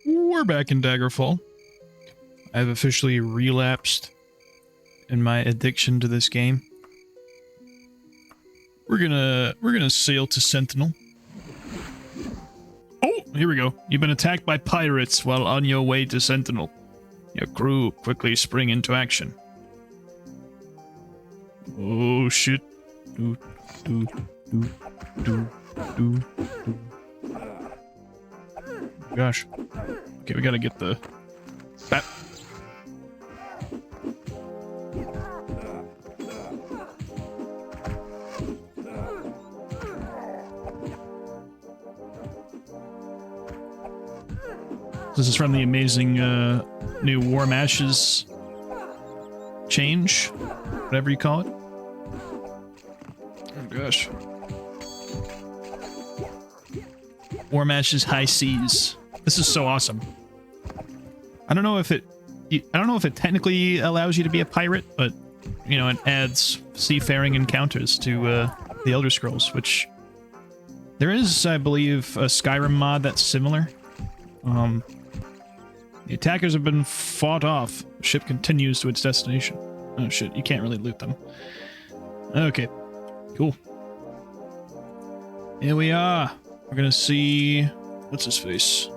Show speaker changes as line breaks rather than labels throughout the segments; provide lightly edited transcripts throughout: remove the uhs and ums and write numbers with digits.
We're back in Daggerfall. I've officially relapsed in my addiction to this game. We're gonna sail to Sentinel. Oh, here we go. You've been attacked by pirates while on your way to Sentinel. Your crew quickly spring into action. Oh shit. Do, do, do, do, do, do. Gosh. Okay, we gotta get the... Bat. This is from the amazing new Warm Ashes change, whatever you call it. Oh gosh. Warm Ashes High Seas. This is so awesome. I don't know if it technically allows you to be a pirate, but you know, it adds seafaring encounters to the Elder Scrolls, which there is, I believe, a Skyrim mod that's similar. The attackers have been fought off. The ship continues to its destination. Oh shit, you can't really loot them. Okay, cool. Here we are. We're gonna see... what's his face?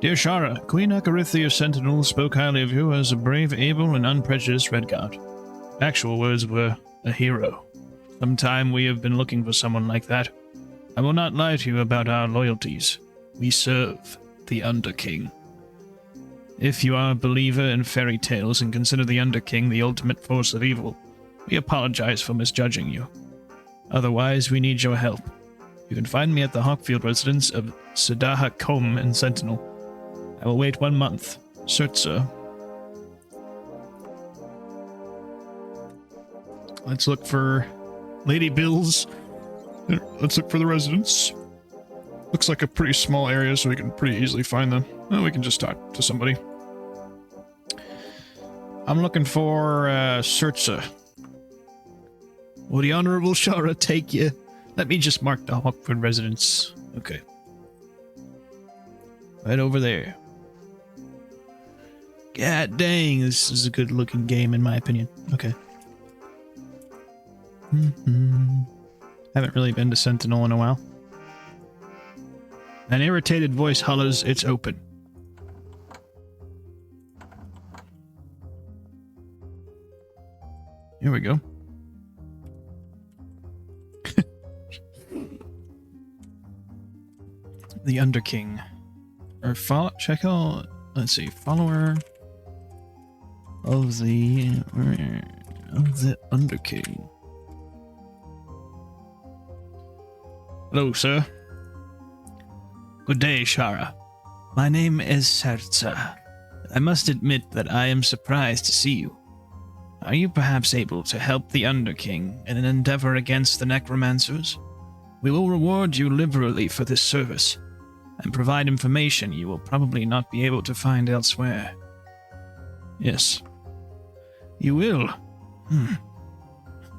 Dear Shara, Queen Akarithia Sentinel spoke highly of you as a brave, able, and unprejudiced Redguard. Actual words were, a hero. Sometime we have been looking for someone like that. I will not lie to you about our loyalties. We serve the Underking. If you are a believer in fairy tales and consider the Underking the ultimate force of evil, we apologize for misjudging you. Otherwise, we need your help. You can find me at the Hawkfield residence of Sidaha Combe in Sentinel. I will wait 1 month. Certsa. Let's look for Lady Bill's. Let's look for the residence. Looks like a pretty small area, so we can pretty easily find them. Oh, we can just talk to somebody. I'm looking for Certsa. Will the Honorable Shara take you? Let me just mark the Hawkwood residence. Okay. Right over there. God dang, this is a good looking game in my opinion. Okay. Haven't really been to Sentinel in a while. An irritated voice hollers, it's open. Here we go. The Underking. Or follow, check out, let's see, follower of the Underking. Hello, sir. Good day, Shara. My name is Certsa. I must admit that I am surprised to see you. Are you perhaps able to help the Underking in an endeavor against the necromancers? We will reward you liberally for this service, and provide information you will probably not be able to find elsewhere. Yes. You will?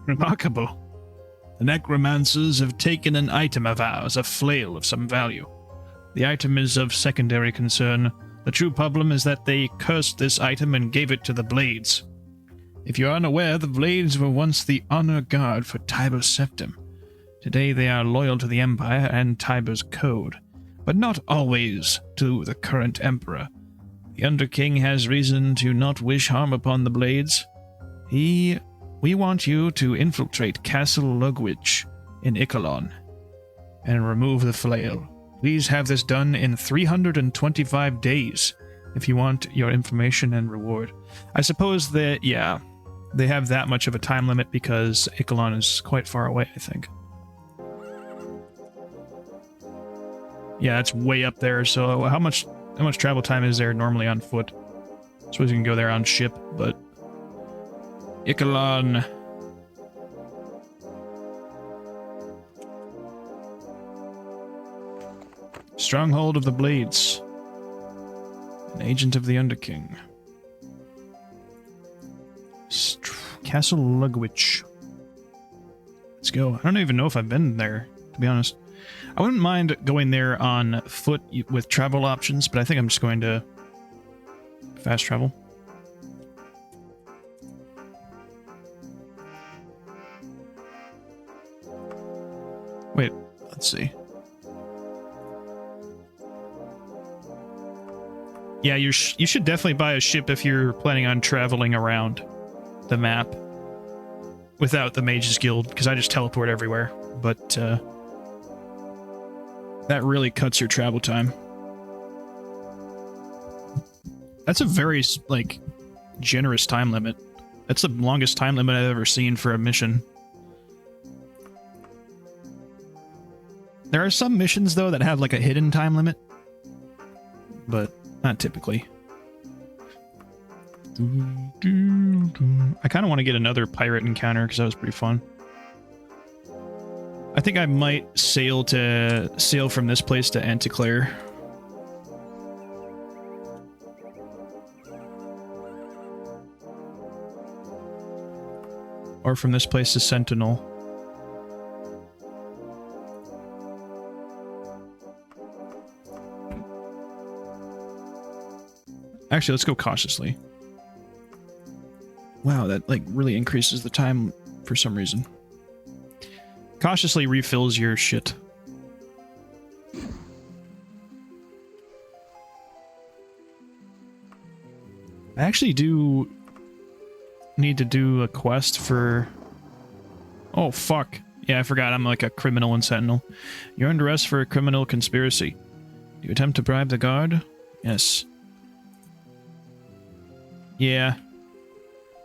Remarkable. The necromancers have taken an item of ours, a flail of some value. The item is of secondary concern. The true problem is that they cursed this item and gave it to the Blades. If you are unaware, the Blades were once the honor guard for Tiber's Septim. Today they are loyal to the Empire and Tiber's code, but not always to the current Emperor. The Underking has reason to not wish harm upon the Blades. We want you to infiltrate Castle Lugwich in Ickalon and remove the flail. Please have this done in 325 days if you want your information and reward. I suppose that, yeah, they have that much of a time limit because Ickalon is quite far away, I think. Yeah, it's way up there, so how much travel time is there normally on foot? I suppose you can go there on ship, but... Ickalon. Stronghold of the Blades. An agent of the Underking. Castle Lugwich. Let's go. I don't even know if I've been there, to be honest. I wouldn't mind going there on foot with travel options, but I think I'm just going to fast travel. Wait, let's see. Yeah, you should definitely buy a ship if you're planning on traveling around the map without the Mage's Guild, because I just teleport everywhere. But that really cuts your travel time. That's a very, like, generous time limit. That's the longest time limit I've ever seen for a mission. There are some missions, though, that have, like, a hidden time limit. But not typically. I kind of want to get another pirate encounter, because that was pretty fun. I think I might sail from this place to Anticlair. Or from this place to Sentinel. Actually, let's go cautiously. Wow, that like really increases the time for some reason. Cautiously refills your shit. I actually do need to do a quest for... Oh, fuck. Yeah, I forgot I'm like a criminal in Sentinel. You're under arrest for a criminal conspiracy. Do you attempt to bribe the guard? Yes. Yeah.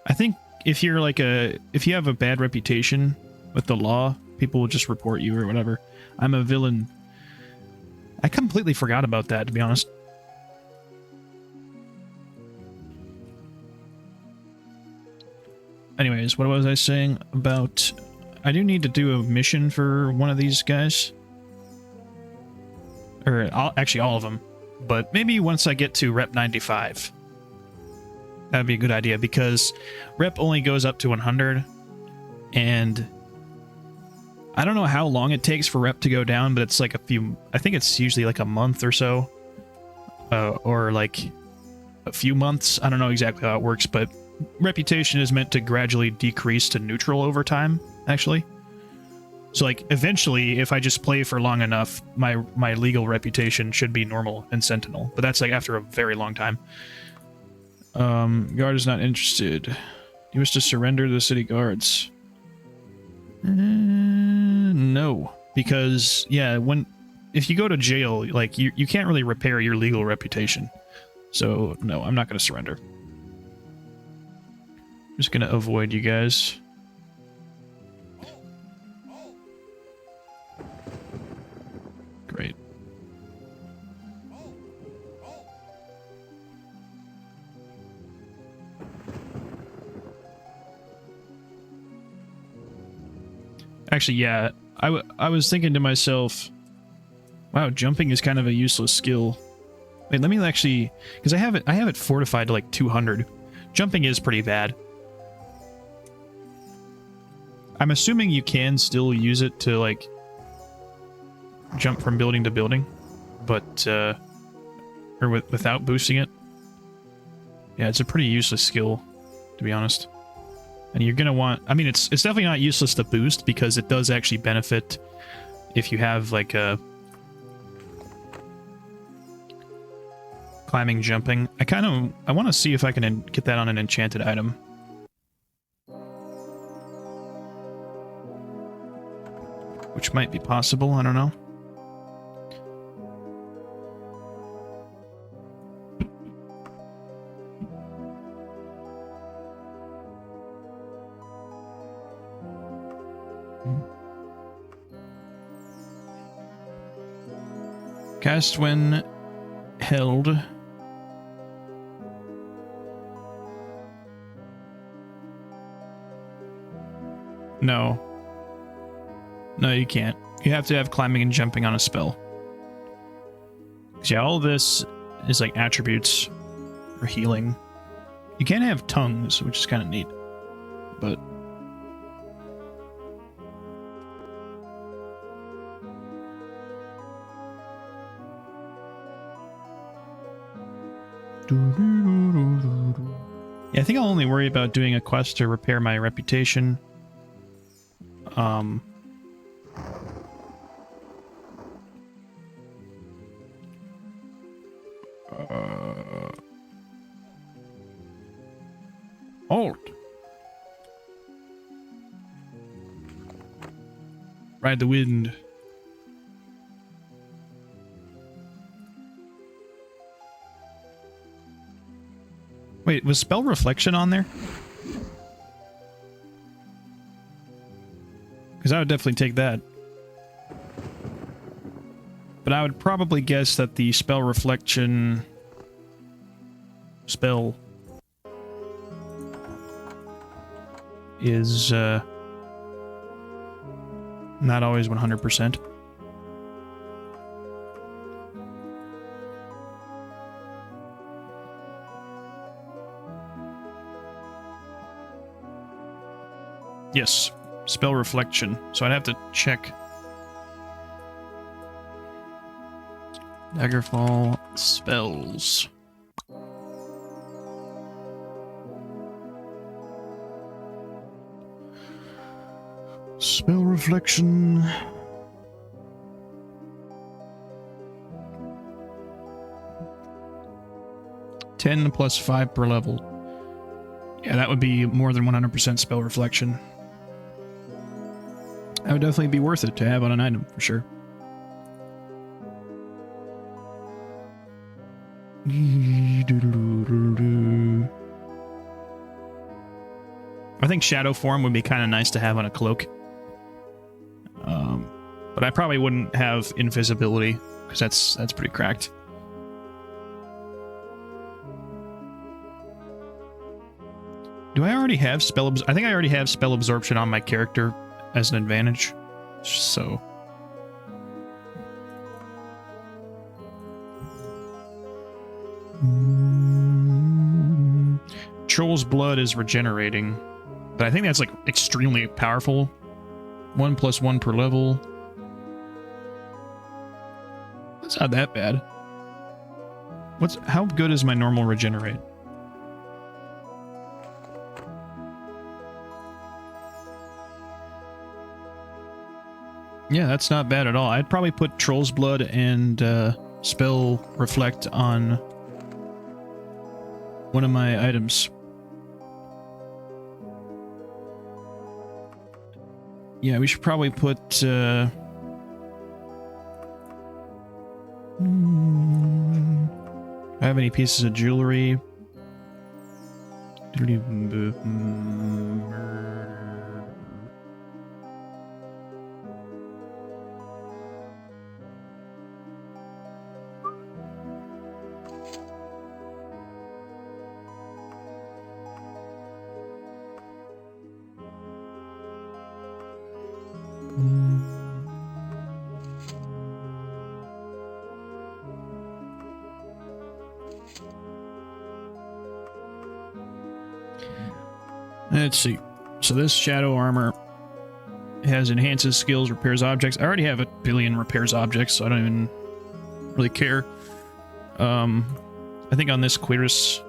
I think if you're like if you have a bad reputation with the law, people will just report you or whatever. I'm a villain. I completely forgot about that, to be honest. Anyways, what was I saying about... I do need to do a mission for one of these guys. Or, actually all of them. But maybe once I get to Rep 95. That'd be a good idea, because Rep only goes up to 100. And... I don't know how long it takes for Rep to go down, but it's like a few... I think it's usually like a month or so. Or like a few months. I don't know exactly how it works, but... Reputation is meant to gradually decrease to neutral over time, actually. So, like, eventually, if I just play for long enough, my legal reputation should be normal in Sentinel. But that's, like, after a very long time. Guard is not interested. You wish to surrender to the city guards. No. Because, yeah, if you go to jail, like, you can't really repair your legal reputation. So, no, I'm not going to surrender. I'm just gonna avoid you guys. Great. Actually, yeah, I was thinking to myself, wow, jumping is kind of a useless skill. Wait, let me actually, because I have it fortified to like 200. Jumping is pretty bad. I'm assuming you can still use it to, like, jump from building to building, but, or without boosting it. Yeah, it's a pretty useless skill, to be honest. And you're gonna want... I mean, it's definitely not useless to boost, because it does actually benefit if you have, like, a... climbing, jumping. I want to see if I can get that on an enchanted item. Which might be possible, I don't know. Cast when held. No. No, you can't. You have to have climbing and jumping on a spell. Yeah, all this is like attributes or healing. You can have tongues, which is kind of neat. But Yeah, I think I'll only worry about doing a quest to repair my reputation. Halt. Ride the wind. Wait, was spell reflection on there? Because I would definitely take that. But I would probably guess that the spell reflection spell is not always 100%. Yes, spell reflection. So I'd have to check. Daggerfall spells. Spell reflection. (10 + 5 per level). Yeah, that would be more than 100% spell reflection. That would definitely be worth it to have on an item, for sure. I think shadow form would be kind of nice to have on a cloak. But I probably wouldn't have invisibility, because that's pretty cracked. Do I already have spell I think I already have spell absorption on my character as an advantage. So Troll's blood is regenerating, but I think that's like extremely powerful. 1 + 1 per level. That's not that bad. How good is my normal regenerate? Yeah, that's not bad at all. I'd probably put Troll's Blood and Spell Reflect on one of my items. Yeah, we should probably put... I have any pieces of jewelry? Let's see. So this shadow armor has enhances skills, repairs objects. I already have a billion repairs objects, so I don't even really care. I think on this Quiris...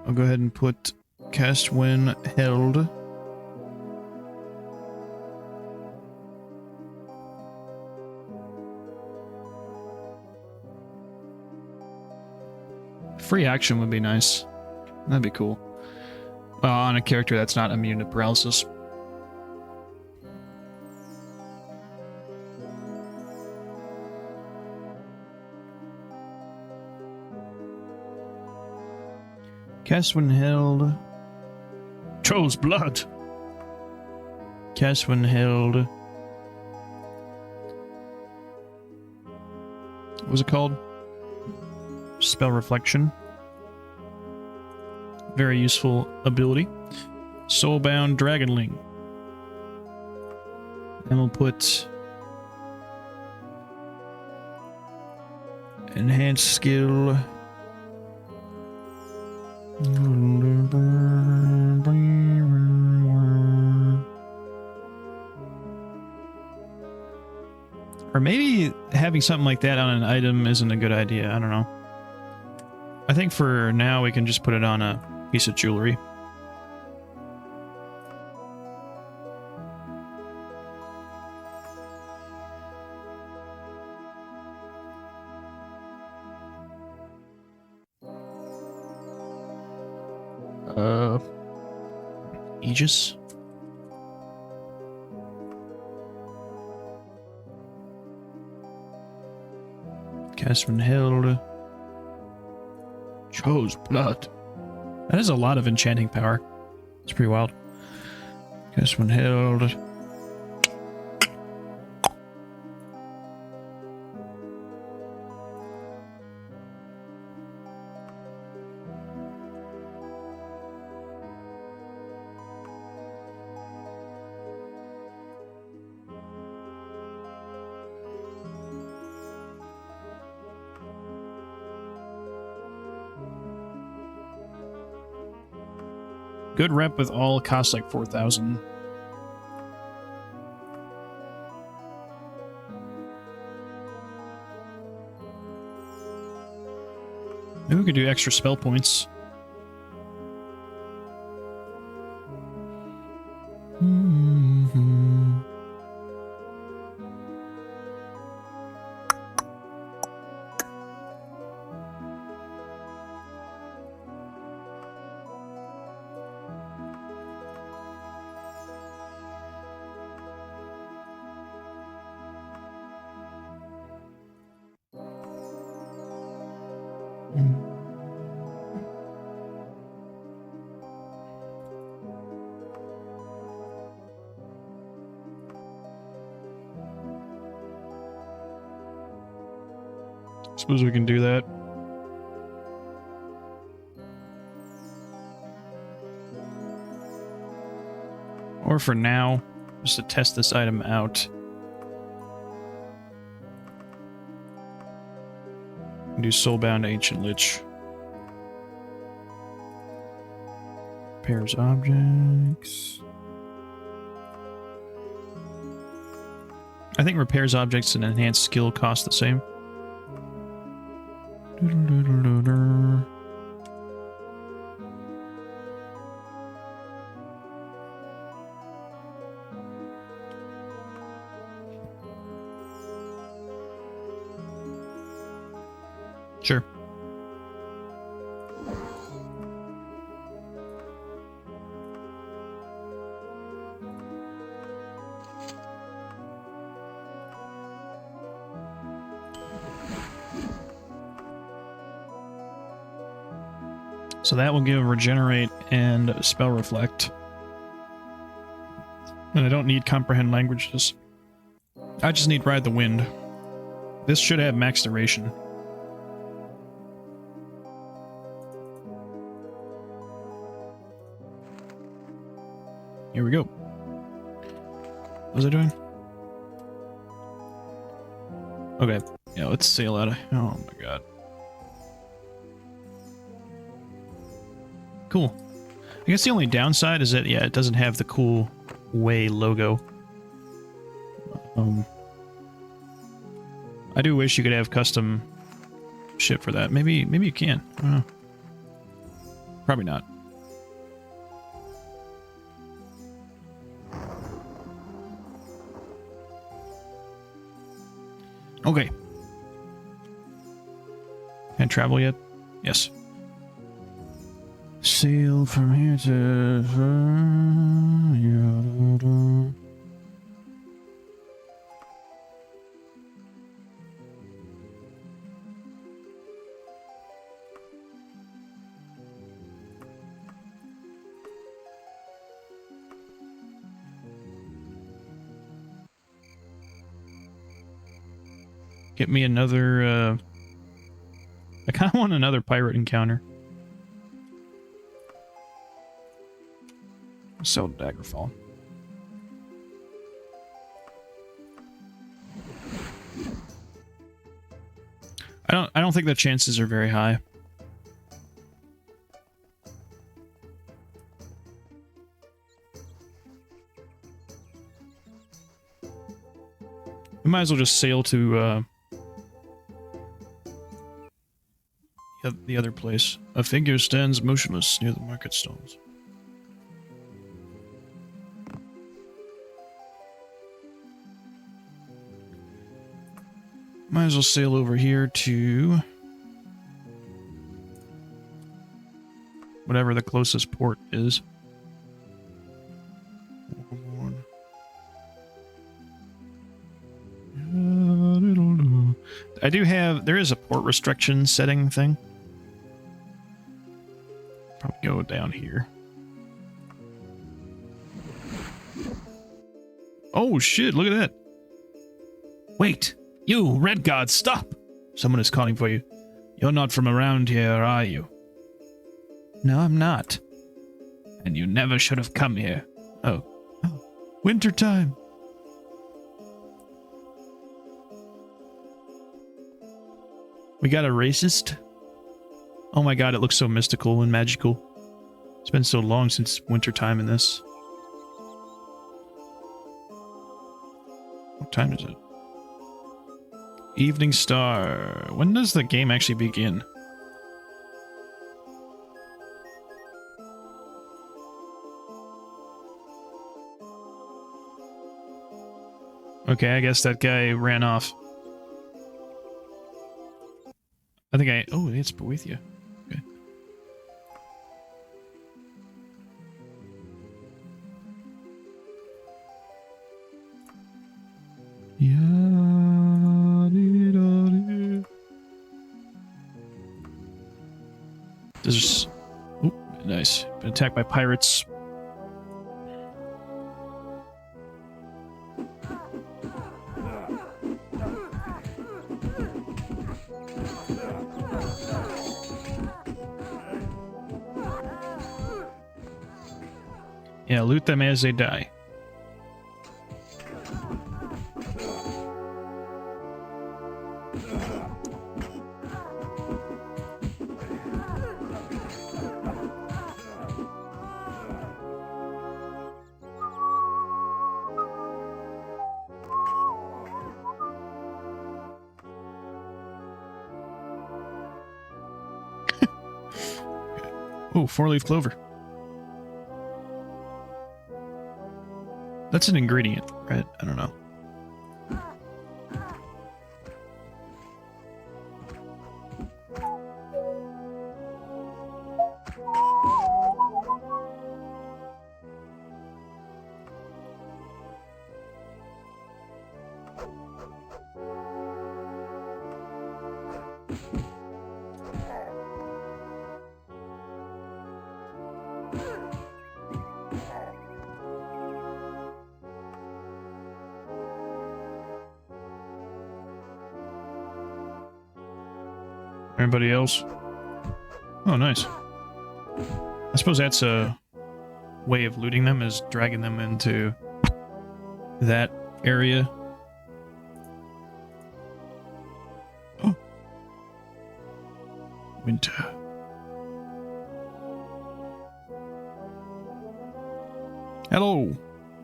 I'll go ahead and put cast when held. Free action would be nice. That'd be cool. Well, on a character that's not immune to paralysis. Cast when held. Troll's blood. Cast when held. What was it called? Spell reflection. Very useful ability. Soulbound Dragonling. And we'll put Enhanced skill. Or maybe having something like that on an item isn't a good idea. I don't know. I think for now we can just put it on a piece of jewelry. Aegis. Cast from Held. Chose blood. That is a lot of enchanting power. It's pretty wild. Cast from Held. Good rep with all costs like 4,000. Maybe we could do extra spell points. Suppose we can do that. Or for now, just to test this item out. Do Soulbound Ancient Lich. Repairs objects. I think repairs objects and enhanced skill cost the same. Sure. So that will give Regenerate and Spell Reflect. And I don't need Comprehend Languages. I just need Ride the Wind. This should have max duration. Here we go. What was I doing? Okay. Yeah, let's sail out of... Oh my god. Cool. I guess the only downside is that, yeah, it doesn't have the cool Way logo. I do wish you could have custom shit for that. Maybe you can. I don't know. Probably not. Okay. Can't travel yet? Yes. Sail from here to... Get me another, I kind of want another pirate encounter. Sell Daggerfall. I don't don't think the chances are very high. We might as well just sail to the other place. A figure stands motionless near the market stalls. Might as well sail over here to whatever the closest port is. There is a port restriction setting thing. Probably go down here. Oh shit, look at that. Wait, you, Red God, stop! Someone is calling for you. You're not from around here, are you? No, I'm not. And you never should have come here. Oh. Wintertime. We got a racist? Oh my god, it looks so mystical and magical. It's been so long since wintertime in this. What time is it? Evening Star. When does the game actually begin? Okay, I guess that guy ran off. I think oh, it's Boethia. Okay. There's... Oop, nice. Been attacked by pirates. Yeah, loot them as they die. Oh, 4-leaf clover. That's an ingredient, right? I don't know. Everybody else? Oh, nice. I suppose that's a way of looting them, is dragging them into that area. Oh. Winter. Hello.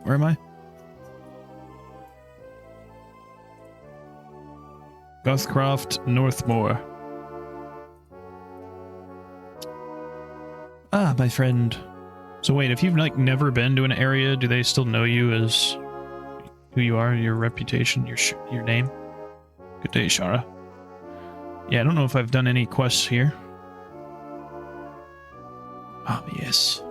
Where am I? Gothcroft, Northmore. Ah, my friend. So wait, if you've like never been to an area, do they still know you as who you are, your reputation, your name? Good day, Shara. Yeah, I don't know if I've done any quests here. Ah, yes.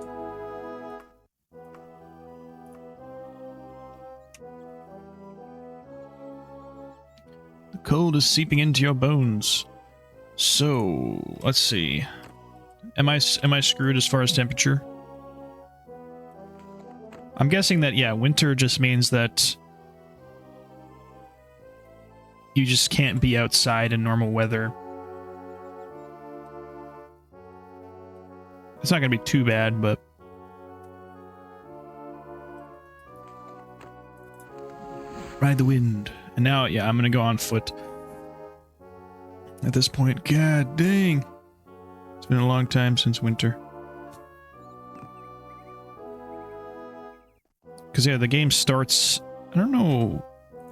The cold is seeping into your bones. So, let's see. Am I screwed as far as temperature? I'm guessing that, yeah, winter just means that you just can't be outside in normal weather. It's not going to be too bad, but... Ride the wind. And now, yeah, I'm going to go on foot. At this point, god dang. It's been a long time since winter. Because, yeah, the game starts... I don't know...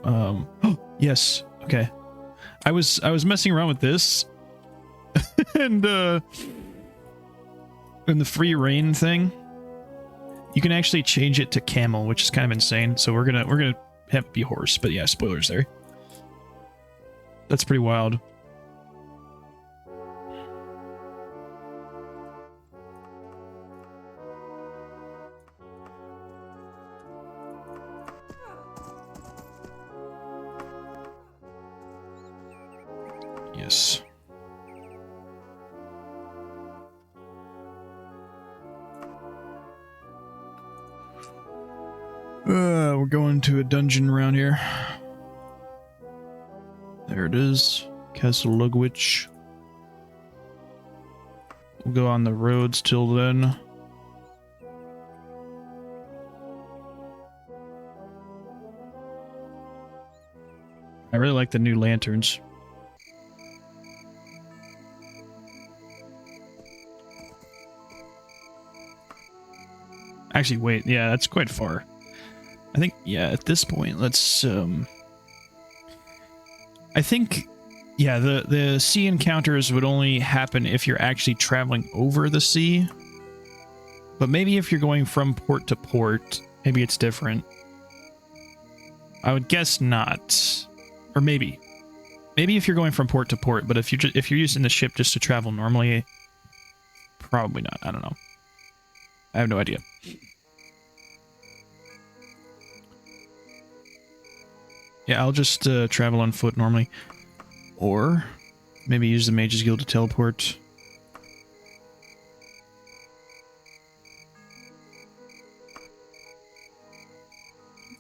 oh, yes. Okay. I was messing around with this. And, in the free reign thing, you can actually change it to camel, which is kind of insane. So we're gonna have it be horse. But yeah, spoilers there. That's pretty wild. Yes. We're going to a dungeon around here. There it is. Castle Lugwich. We'll go on the roads till then. I really like the new lanterns. Actually, wait, yeah, that's quite far. I think, yeah, at this point, let's, I think, yeah, the sea encounters would only happen if you're actually traveling over the sea. But maybe if you're going from port to port, maybe it's different. I would guess not. Or maybe. Maybe if you're going from port to port, but if you're using the ship just to travel normally, probably not. I don't know. I have no idea. Yeah, I'll just travel on foot normally. Or maybe use the Mage's Guild to teleport.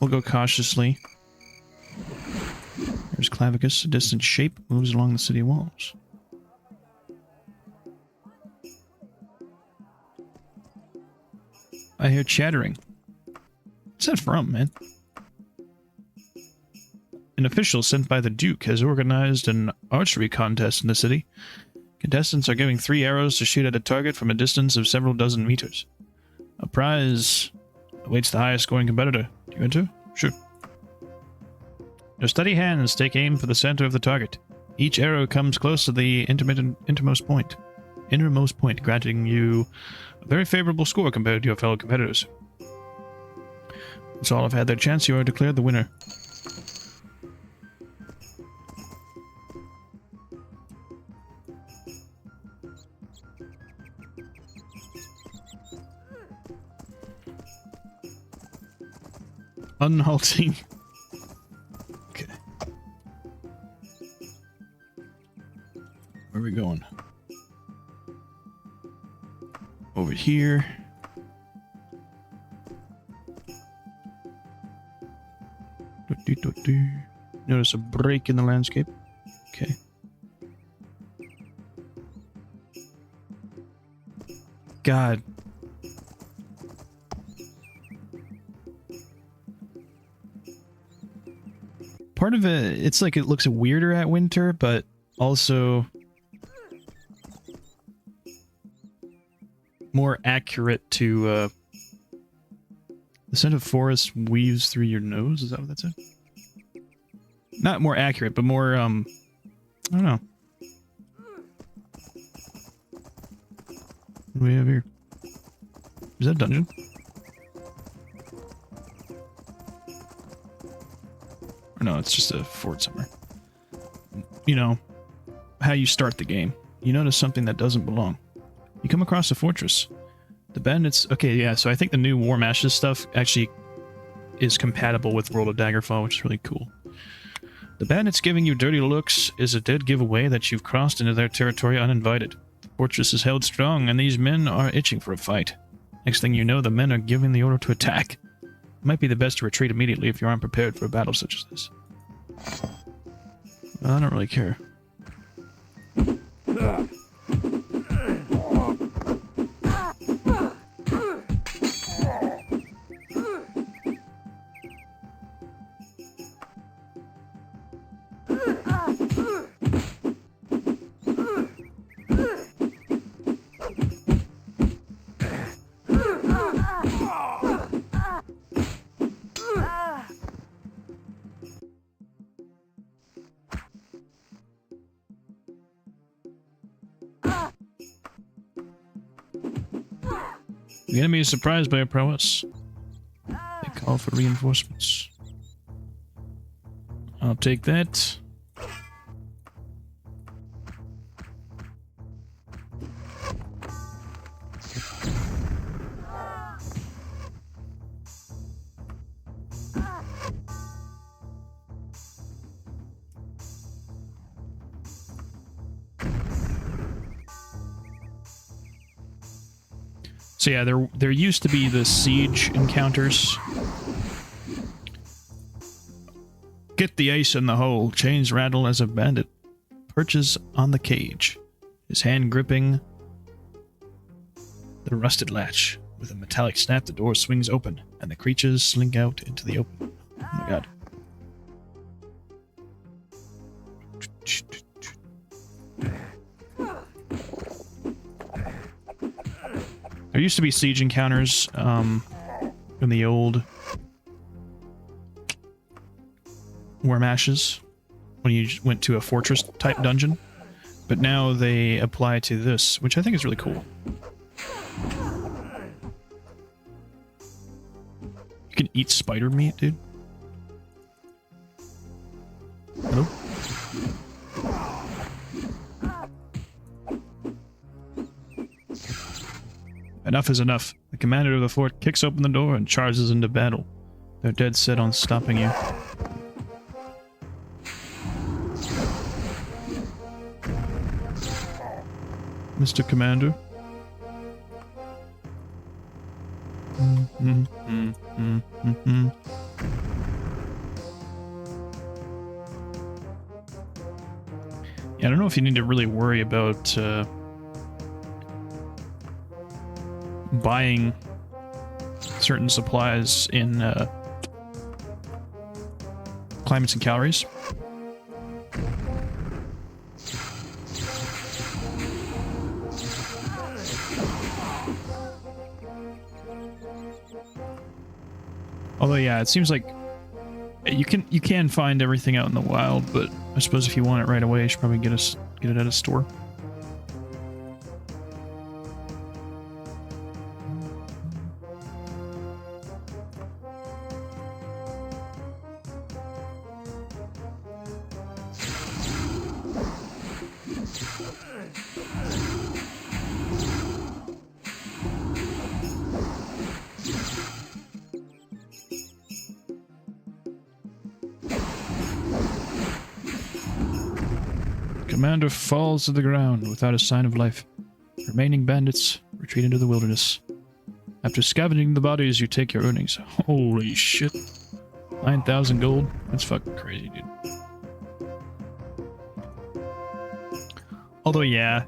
We'll go cautiously. There's Clavicus, a distant shape, moves along the city walls. I hear chattering. What's that from, man? An official sent by the Duke has organized an archery contest in the city. Contestants are given 3 arrows to shoot at a target from a distance of several dozen meters. A prize awaits the highest scoring competitor. Do you enter? Sure. Your steady hands take aim for the center of the target. Each arrow comes close to the innermost point, granting you a very favorable score compared to your fellow competitors. Once all have had their chance, you are declared the winner. Unhalting. Okay. Where are we going? Over here. Notice a break in the landscape. Okay. God. Part of it, it's like it looks weirder at winter, but also more accurate to the scent of forest weaves through your nose. Is that what that said? Not more accurate, but more I don't know. What do we have here? Is that a dungeon? Or no, it's just a fort somewhere. You know, how you start the game. You notice something that doesn't belong. You come across a fortress. The bandits... Okay, yeah, so I think the new War Mashes stuff actually is compatible with World of Daggerfall, which is really cool. The bandits giving you dirty looks is a dead giveaway that you've crossed into their territory uninvited. The fortress is held strong, and these men are itching for a fight. Next thing you know, the men are giving the order to attack. It might be the best to retreat immediately if you aren't prepared for a battle such as this. Well, I don't really care. The enemy is surprised by our prowess. They call for reinforcements. I'll take that. So yeah, there used to be the siege encounters. Get the ice in the hole. Chains rattle as a bandit perches on the cage, his hand gripping the rusted latch. With a metallic snap, the door swings open, and the creatures slink out into the open. Oh my god. There used to be siege encounters in the old Worm Ashes when you went to a fortress type dungeon, but now they apply to this, which I think is really cool. You can eat spider meat, dude. Hello? Enough is enough. The commander of the fort kicks open the door and charges into battle. They're dead set on stopping you. Mr. Commander? Yeah, I don't know if you need to really worry about buying certain supplies in climates and calories. Although, yeah, it seems like you can find everything out in the wild, but I suppose if you want it right away, you should probably get it at a store. Commander falls to the ground without a sign of life. Remaining bandits retreat into the wilderness. After scavenging the bodies, you take your earnings. Holy shit. 9,000 gold? That's fucking crazy, dude. Although, yeah,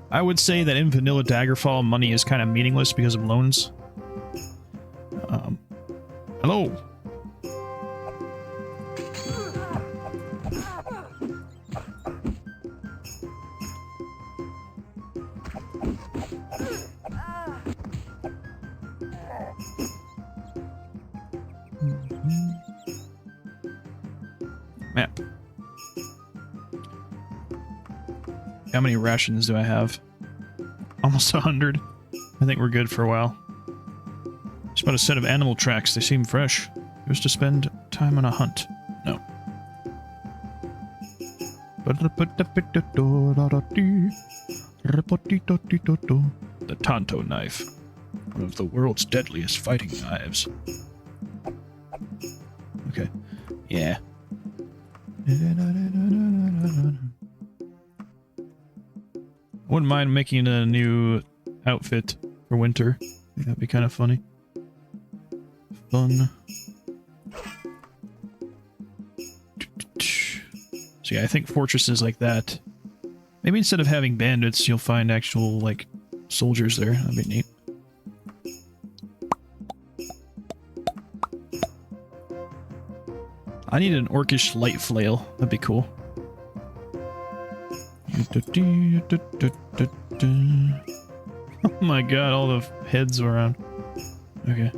I would say that in vanilla Daggerfall, money is kind of meaningless because of loans. Hello? Map. How many rations do I have? Almost 100. I think we're good for a while. Just about a set of animal tracks. They seem fresh. Just to spend time on a hunt. No. The Tonto knife. One of the world's deadliest fighting knives. Okay. Yeah. I wouldn't mind making a new outfit for winter. I think that'd be kind of funny. Fun. So yeah, I think fortresses like that. Maybe instead of having bandits, you'll find actual, like, soldiers there. That'd be neat. I need an orcish light flail. That'd be cool. Oh my god, all the heads around. Okay.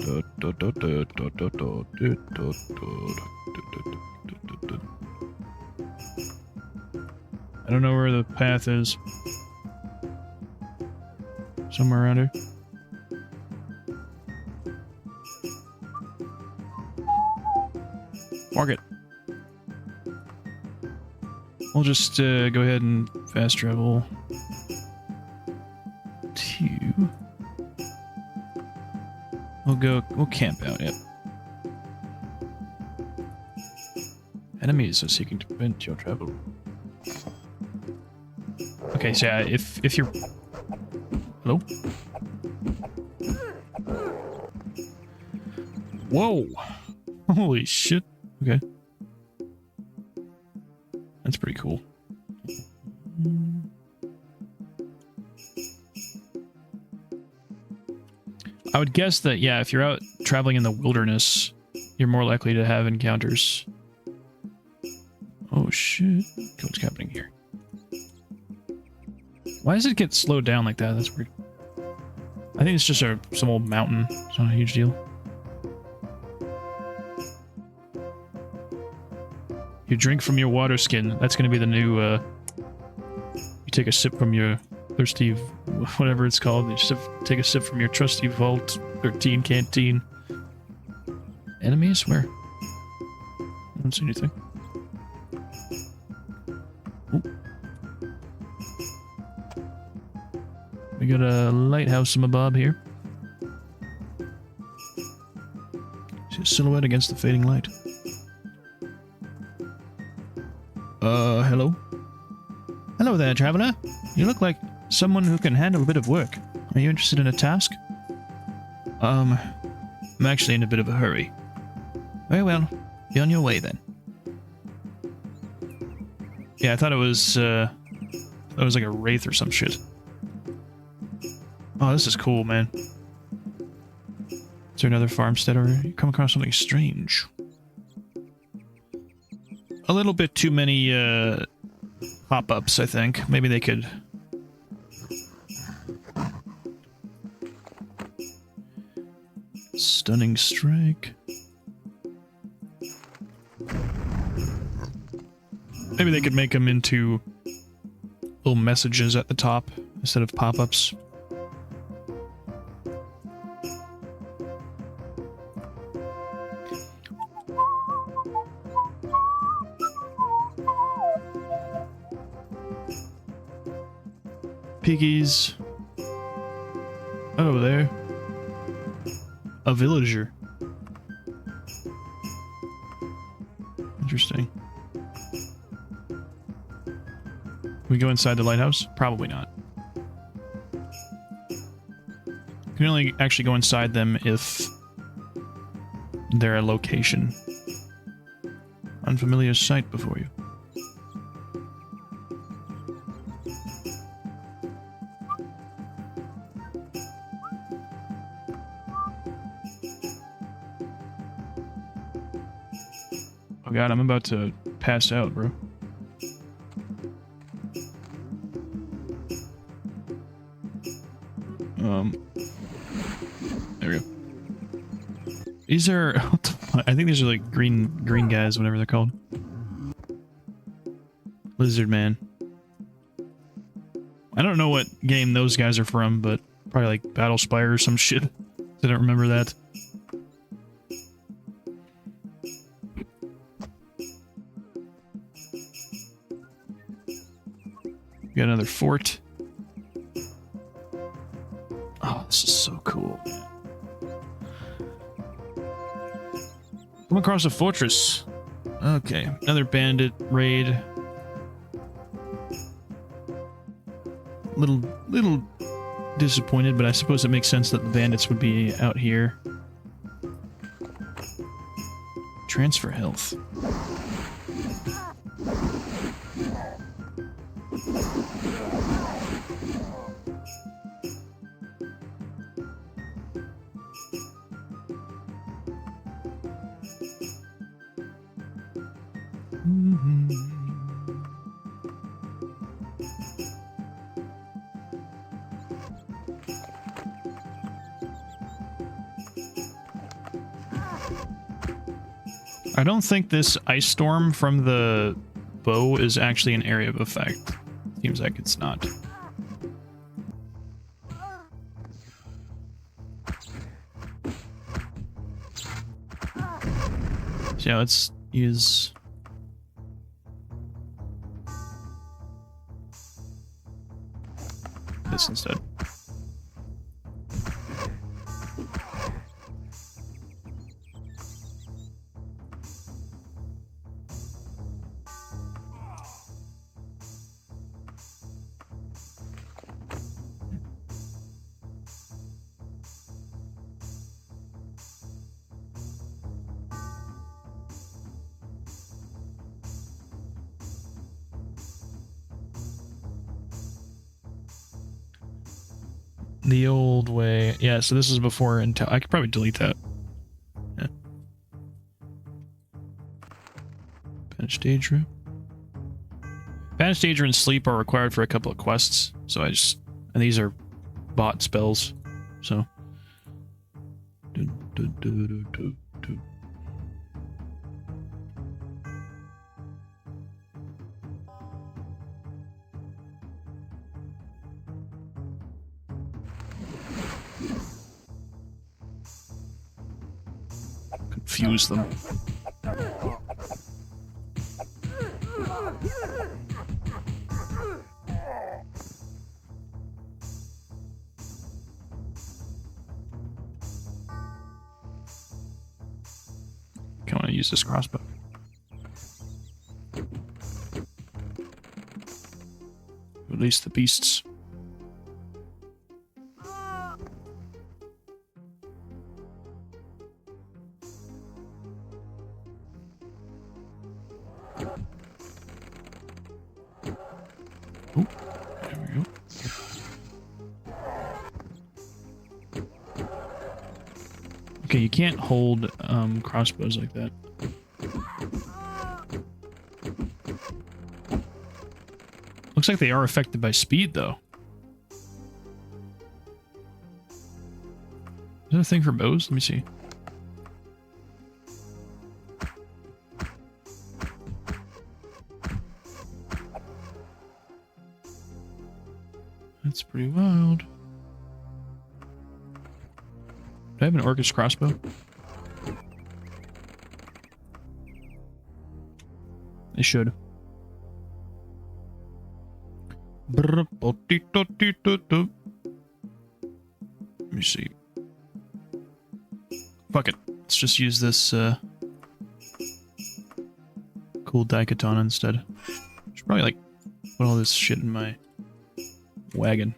I don't know where the path is. Somewhere around here. Mark it. We'll just go ahead and fast travel to... We'll camp out, yep. Enemies are seeking to prevent your travel. Okay, so yeah, if you're... Hello? Whoa! Holy shit. Okay. That's pretty cool. I would guess that, yeah, if you're out traveling in the wilderness, you're more likely to have encounters. Oh shit. What's happening here? Why does it get slowed down like that? That's weird. I think it's just some old mountain. It's not a huge deal. You drink from your water skin. That's going to be the new, you take a sip from your thirsty, whatever it's called. You just take a sip from your trusty Vault 13 canteen. Enemies? Where? I don't see anything. Ooh. We got a lighthouse thingamabob here. See a silhouette against the fading light. Hello? Hello there, traveler. You look like someone who can handle a bit of work. Are you interested in a task? I'm actually in a bit of a hurry. Very well. Be on your way, then. Yeah, I thought it was like a wraith or some shit. Oh, this is cool, man. Is there another farmstead, or you come across something strange? A little bit too many, pop-ups, I think. Maybe they could... Stunning strike. Maybe they could make them into little messages at the top instead of pop-ups. Piggies. Oh, there. A villager. Interesting. We go inside the lighthouse? Probably not. You can only actually go inside them if they're a location. Unfamiliar sight before you. Oh god, I'm about to pass out, bro. There we go. These are... What the fuck? I think these are like green guys, whatever they're called. Lizard man. I don't know what game those guys are from, but probably like Battlespire or some shit. I don't remember that. We got another fort. Oh, this is so cool, man. Come across a fortress. Okay, another bandit raid. Little disappointed, but I suppose it makes sense that the bandits would be out here. Transfer health. I don't think this ice storm from the bow is actually an area of effect. Seems like it's not. So yeah, let's use... this instead. The old way. Yeah, so this is before Intel. I could probably delete that. Yeah. Banished Daedra. Banished Daedra and Sleep are required for a couple of quests. So I just... and these are bot spells. So... confuse them. I want to use this crossbow. Release the beasts. Oh, there we go. Okay, you can't hold crossbows like that. Looks like they are affected by speed, though. Is that a thing for bows? Let me see. That's pretty wild. Do I have an Orcish crossbow? I should. Let me see. Fuck it. Let's just use this cool Daikatana instead. Should probably like put all this shit in my wagon.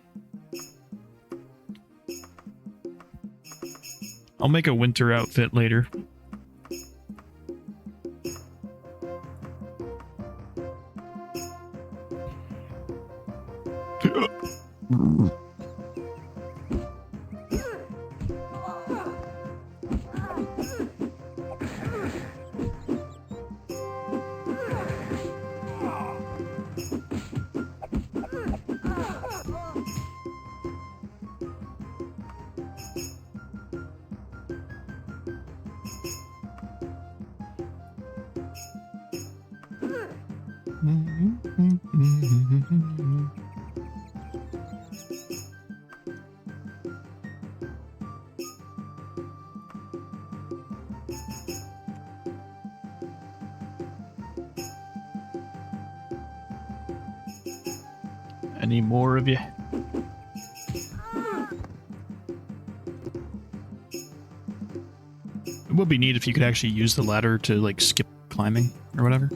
I'll make a winter outfit later. Any more of you? It would be neat if you could actually use the ladder to like skip climbing or whatever.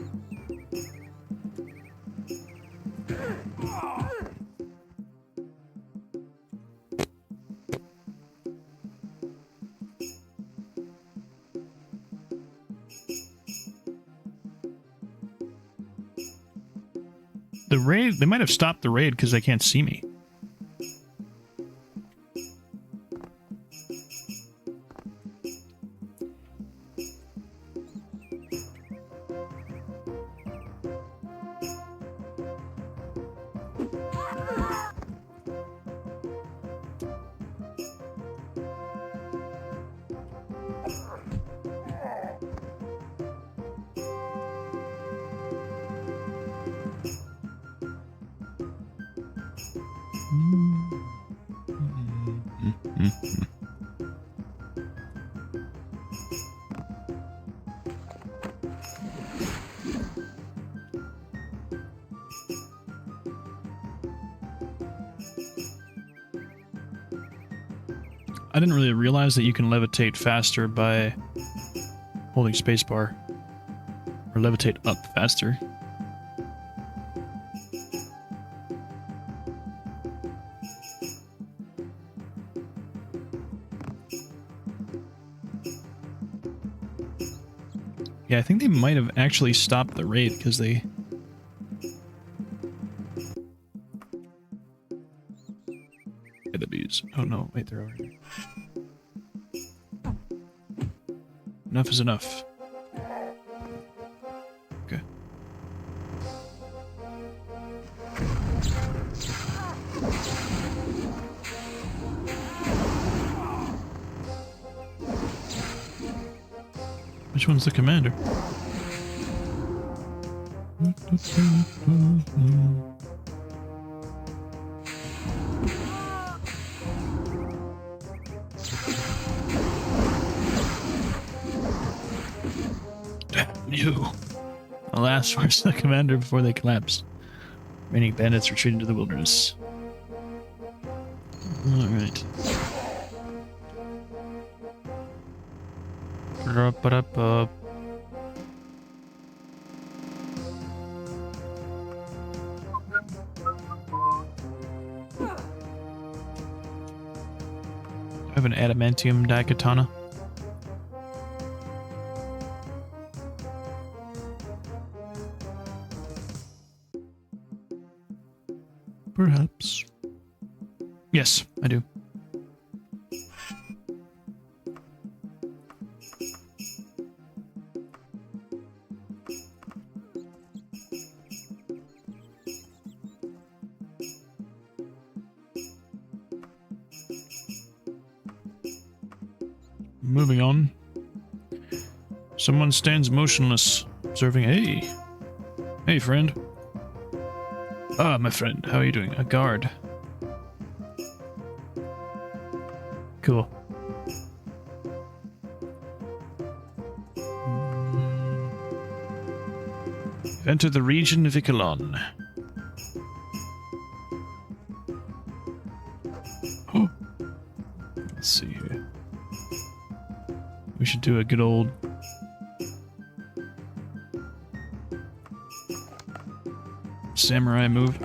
The raid, they might have stopped the raid because they can't see me. I didn't really realize that you can levitate faster by holding spacebar. Or levitate up faster. Yeah, I think they might have actually stopped the raid because they... AWs. Oh no, wait, they're over here. Enough is enough. Okay. Which one's the commander? You. Alas, where's the commander before they collapsed? Remaining bandits retreated to the wilderness. Alright. I have an adamantium daikatana. Perhaps. Yes, I do. Moving on. Someone stands motionless, observing. Hey! Hey, friend. Ah, my friend, how are you doing? A guard. Cool. Enter the region of Ikalon. Oh. Let's see here. We should do a good old... samurai move.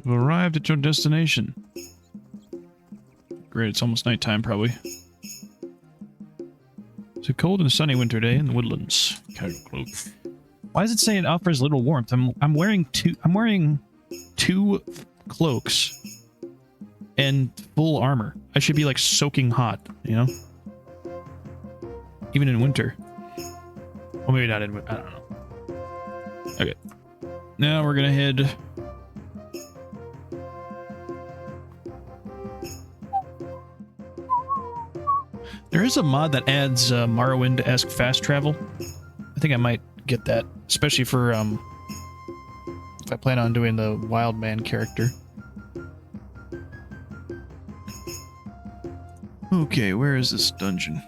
You've arrived at your destination. Great, it's almost nighttime, probably. It's a cold and sunny winter day in the woodlands. Casual cloak. Why does it say it offers little warmth? I'm wearing two cloaks and full armor. I should be like soaking hot, you know? Even in winter. Well, maybe not in winter. I don't know. Okay. Now we're gonna head... There is a mod that adds Morrowind-esque fast travel. I think I might get that, especially for if I plan on doing the wild man character. Okay, where is this dungeon?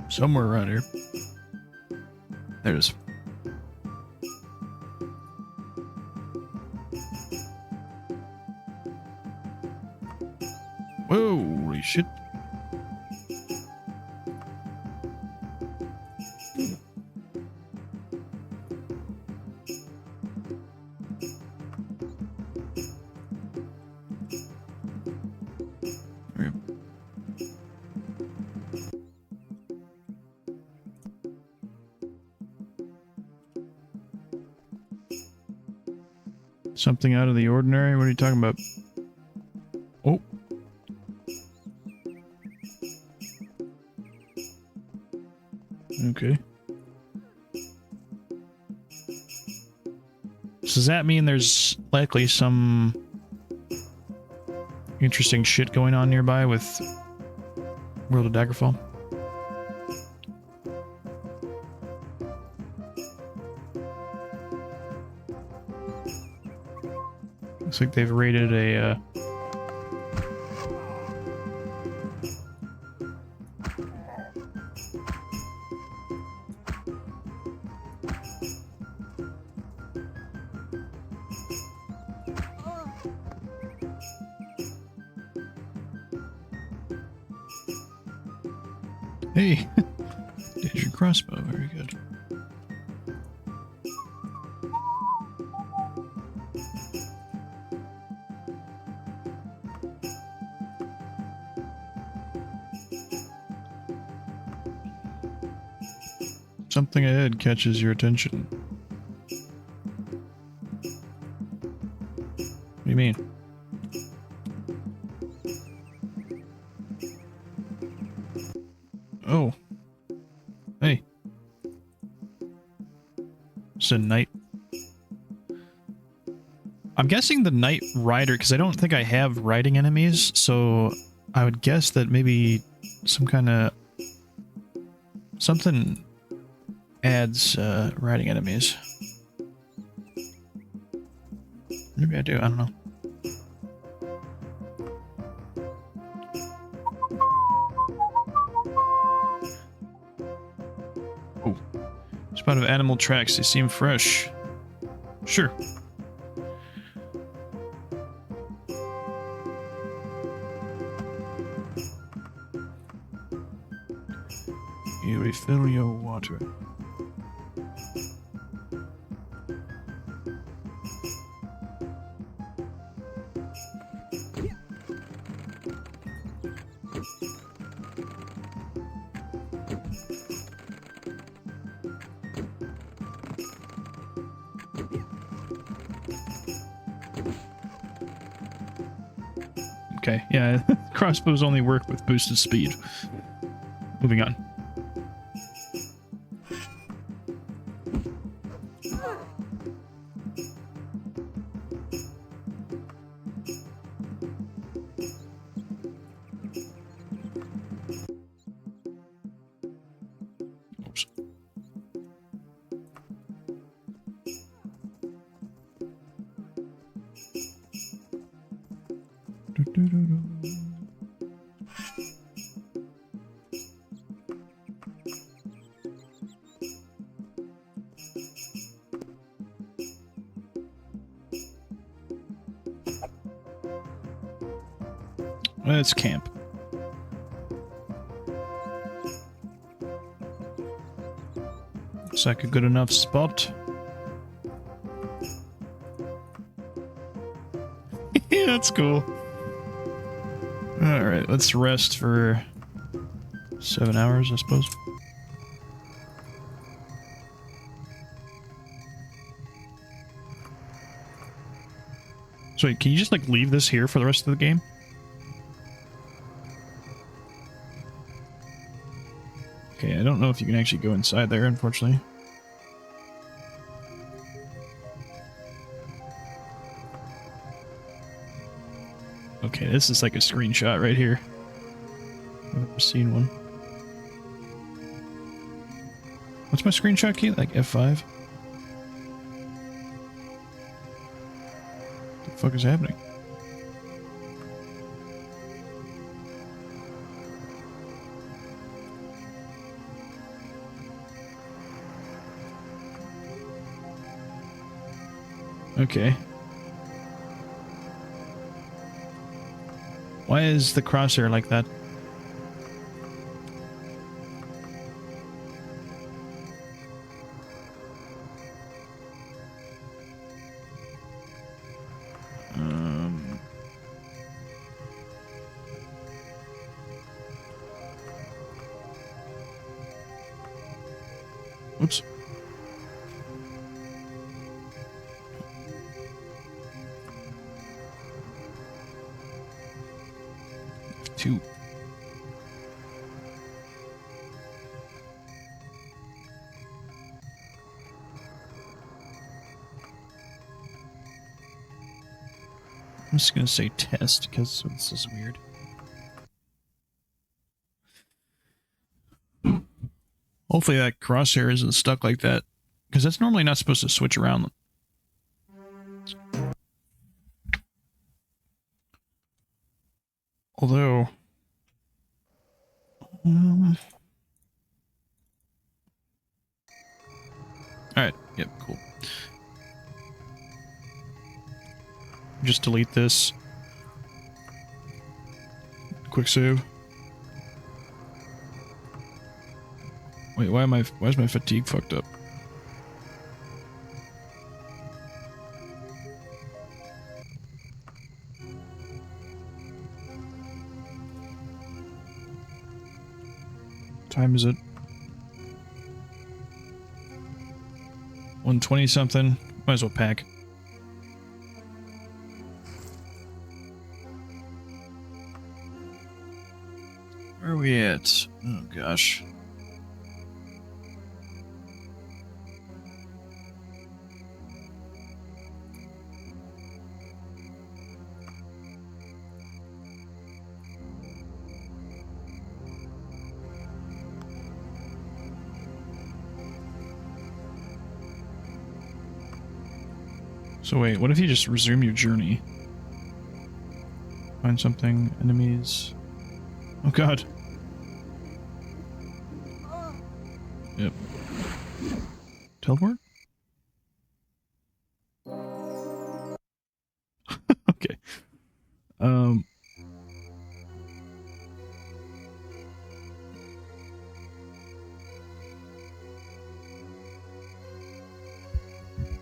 Somewhere around here. There it is. Holy shit. Something out of the ordinary? What are you talking about? Oh. Okay. So does that mean there's likely some interesting shit going on nearby with World of Daggerfall? Looks like they've raided a, Hey! Did your crossbow, very good. Something ahead catches your attention. What do you mean? Oh. Hey. It's a knight. I'm guessing the knight rider, because I don't think I have riding enemies, so I would guess that maybe some kind of... something adds riding enemies. Maybe I do, I don't know. Oh. Spot of animal tracks, they seem fresh. Sure. You refill your water. Okay, yeah, crossbows only work with boosted speed. Moving on. Oops. Let's camp. Looks like a good enough spot. Yeah, that's cool. Alright, let's rest for 7 hours, I suppose. So wait, can you just like leave this here for the rest of the game? Okay, I don't know if you can actually go inside there, unfortunately. Okay, this is like a screenshot right here. I've never seen one. What's my screenshot key? Like F5? What the fuck is happening? Okay. Why is the crosshair like that? Oops. too. I'm just gonna say test because this is weird. Hopefully that crosshair isn't stuck like that, because that's normally not supposed to switch around. Although, alright, yep, cool. Just delete this. Quick save. Wait, why is my fatigue fucked up? Time is it? 1:20 something. Might as well pack. Where are we at? Oh gosh. So wait, what if you just resume your journey? Find something, enemies. Oh god. Yep. Teleport? Okay.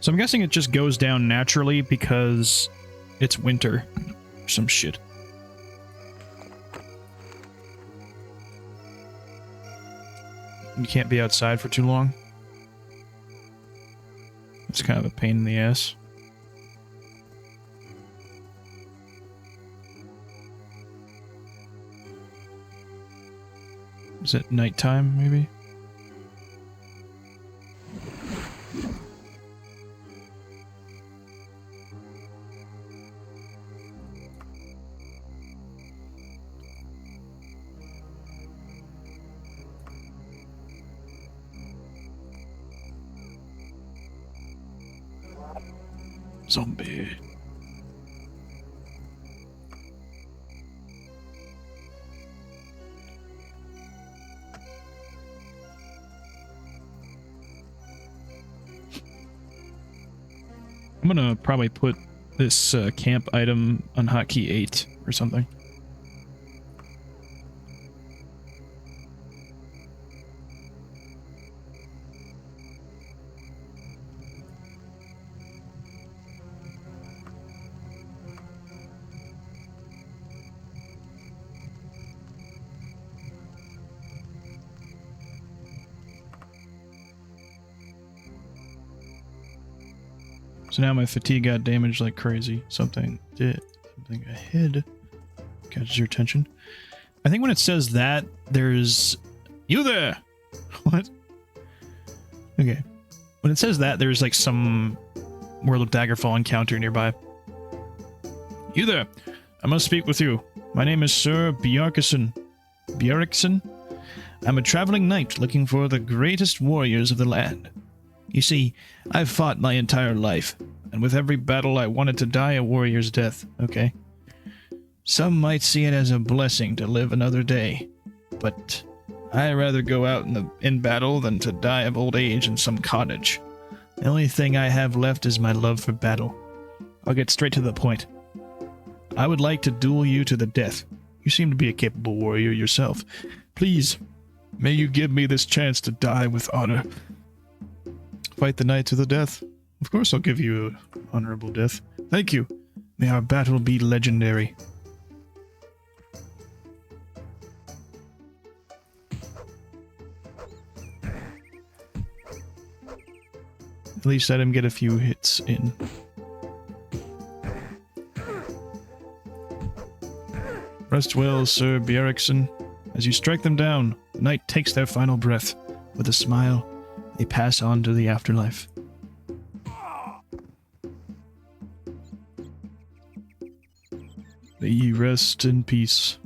So I'm guessing it just goes down naturally because it's winter. Or some shit. You can't be outside for too long. It's kind of a pain in the ass. Is it nighttime, maybe? Zombie. I'm gonna probably put this camp item on hotkey 8 or something. So now my fatigue got damaged like crazy. Something ahead catches your attention. I think when it says that, there's... You there! What? Okay. When it says that, there's like some World of Daggerfall encounter nearby. You there! I must speak with you. My name is Sir Bjarkison. Bjarkson? I'm a traveling knight looking for the greatest warriors of the land. You see, I've fought my entire life, and with every battle I wanted to die a warrior's death, okay? Some might see it as a blessing to live another day, but I'd rather go out in battle than to die of old age in some cottage. The only thing I have left is my love for battle. I'll get straight to the point. I would like to duel you to the death. You seem to be a capable warrior yourself. Please, may you give me this chance to die with honor. Fight the knight to the death. Of course I'll give you an honorable death. Thank you. May our battle be legendary. At least let him get a few hits in. Rest well, Sir Bjergsen. As you strike them down, the night takes their final breath. With a smile, they pass on to the afterlife. May ye rest in peace.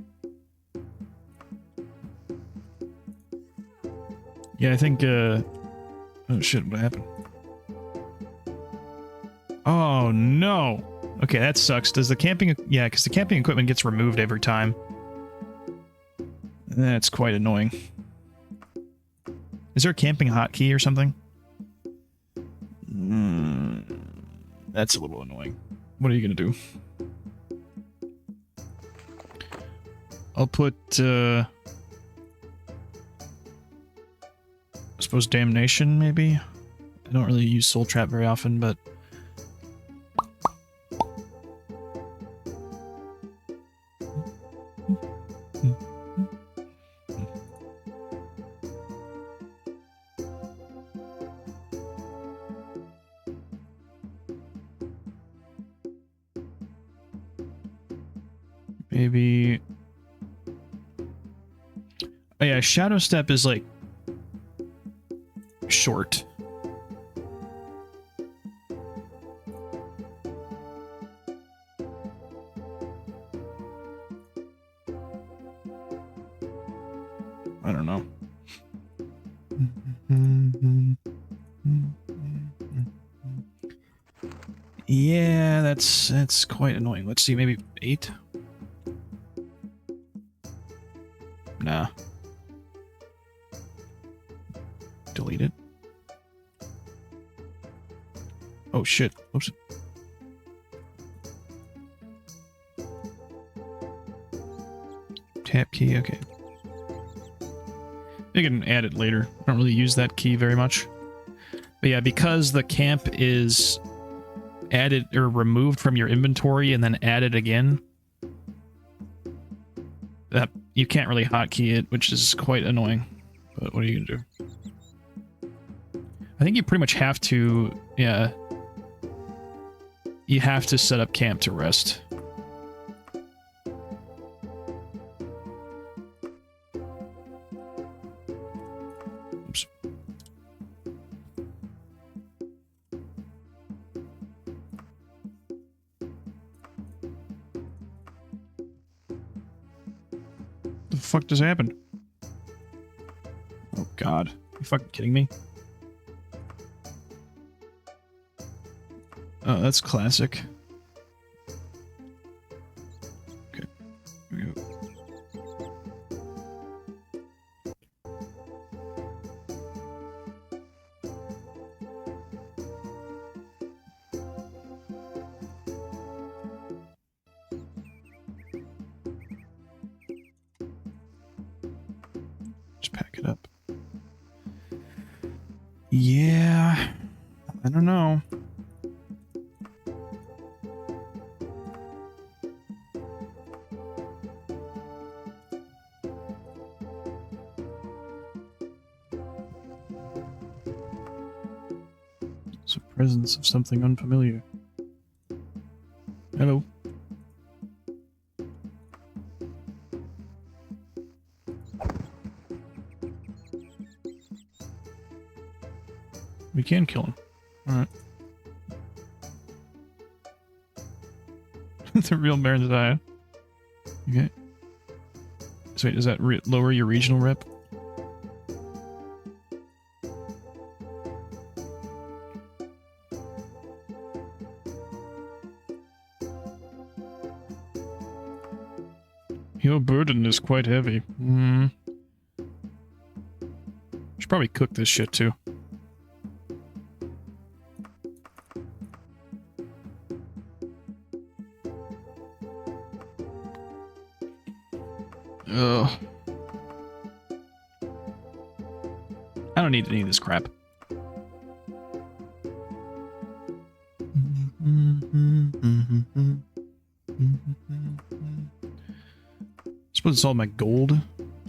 Yeah, I think, oh shit, what happened? Oh, no! Okay, that sucks. Does the camping... Yeah, because the camping equipment gets removed every time. That's quite annoying. Is there a camping hotkey or something? That's a little annoying. What are you gonna do? I'll put, I suppose Damnation, maybe? I don't really use Soul Trap very often, but... Maybe... Oh yeah, Shadow Step is like... short. I don't know. Yeah, that's quite annoying. Let's see, maybe 8? Nah. Delete it. Oh shit. Oops. Tab key, okay. I can add it later. I don't really use that key very much. But yeah, because the camp is added or removed from your inventory and then added again, that you can't really hotkey it, which is quite annoying. But what are you gonna do? I think you pretty much have to, yeah. You have to set up camp to rest. Oops. What the fuck just happened? Oh god. Are you fucking kidding me? Oh, that's classic. Okay. Here we go. Just pack it up. Yeah. I don't know. Presence of something unfamiliar. Hello. We can kill him. Alright. The real Baron's Eye. Okay. So wait, does that lower your regional rep? Your burden is quite heavy. Should probably cook this shit too. Ugh. I don't need any of this crap. Suppose it's all my gold.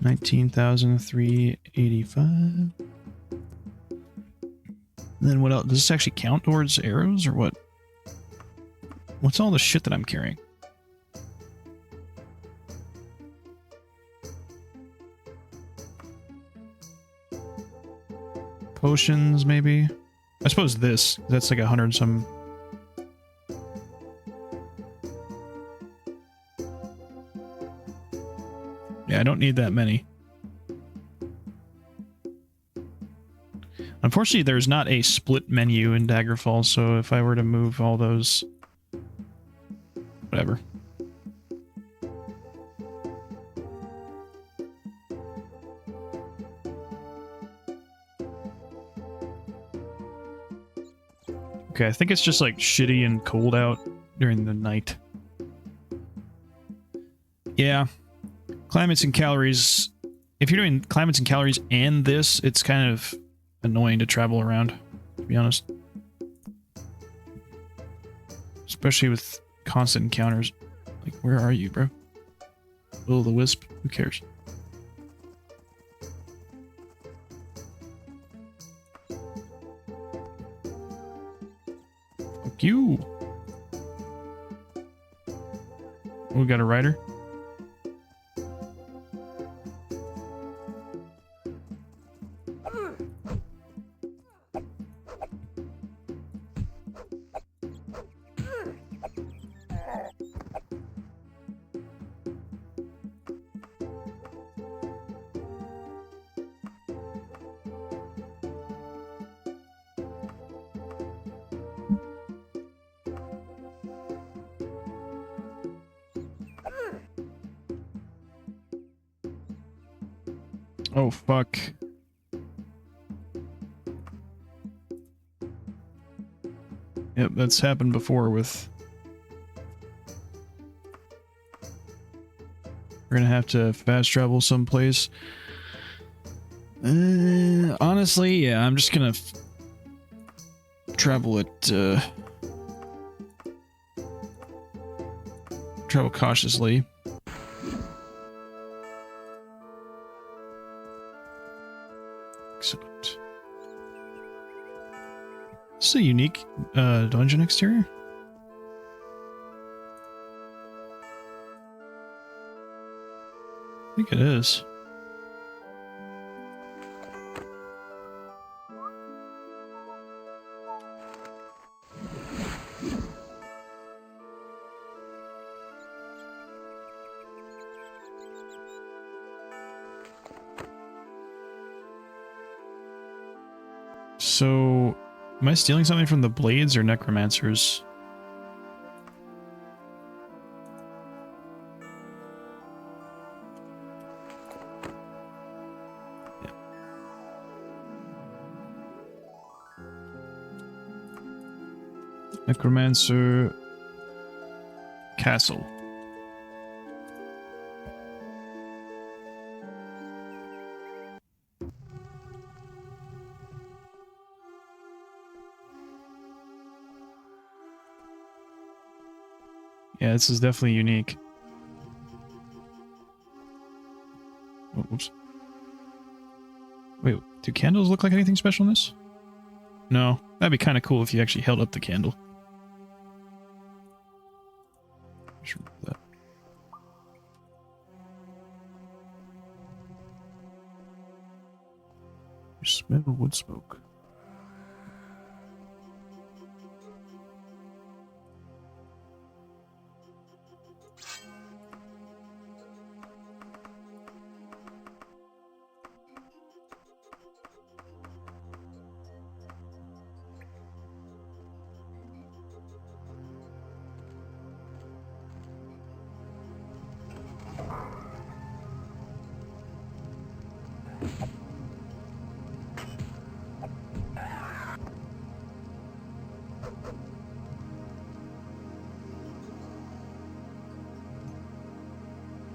19,385. Then what else? Does this actually count towards arrows or what? What's all the shit that I'm carrying? potions, maybe. I suppose this. That's like 100 some. Yeah, I don't need that many. Unfortunately, there's not a split menu in Daggerfall, so if I were to move all those... Whatever. Okay, I think it's just like shitty and cold out during the night. Yeah. Climates and calories. If you're doing climates and calories and this, it's kind of annoying to travel around, to be honest. Especially with constant encounters. Like, where are you, bro? Will the wisp? Who cares? Fuck you. We got a rider. Oh, fuck. Yep, that's happened before with... We're gonna have to fast travel someplace. Honestly, yeah, I'm just gonna travel at, travel cautiously. Excellent. This is a unique dungeon exterior. I think it is. So, am I stealing something from the blades or necromancers? Yeah. Necromancer Castle. Yeah, this is definitely unique. Oh, whoops. Wait, do candles look like anything special in this? No, that'd be kind of cool if you actually held up the candle. Sure that. You smell wood smoke.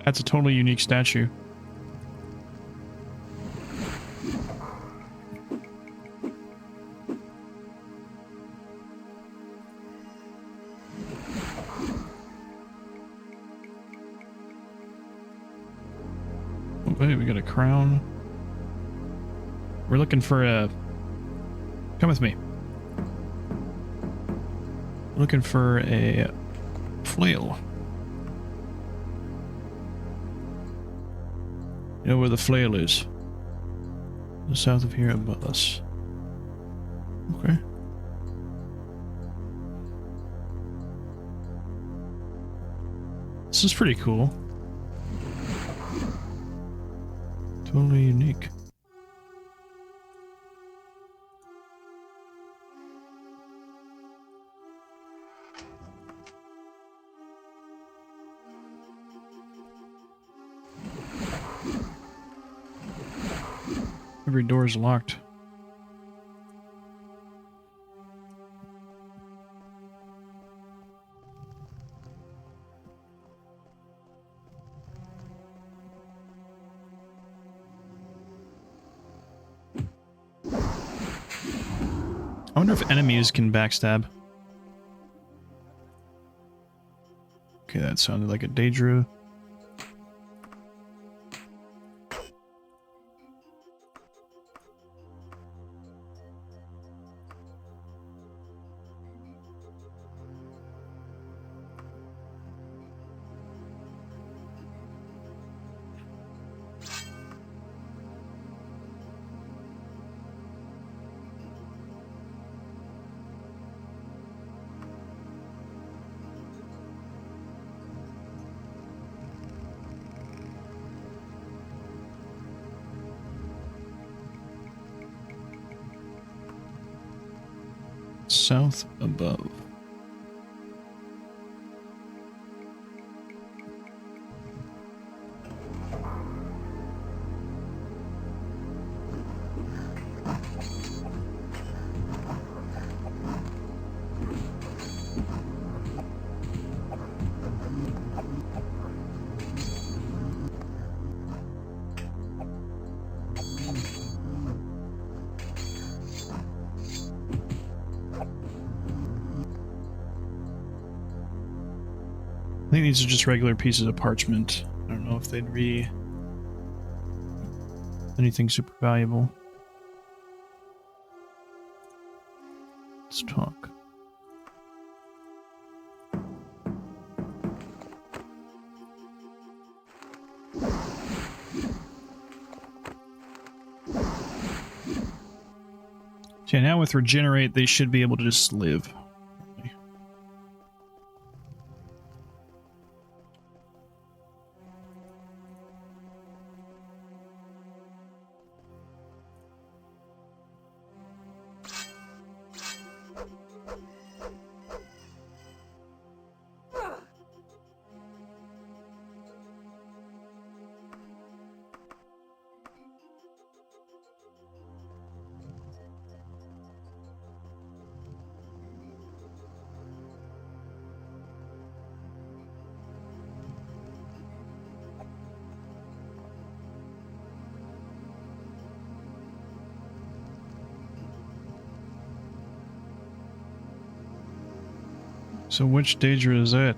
That's a totally unique statue. Oh, wait, we got a crown. We're looking for a... Come with me. Looking for a flail. You know where the flail is? The south of here above us. Okay. This is pretty cool. Totally unique. Every door is locked. I wonder if enemies can backstab. Okay, that sounded like a Daedra. South above. I think these are just regular pieces of parchment. I don't know if they'd be anything super valuable. Let's talk. Yeah, now with regenerate, they should be able to just live. So which Daedra is that?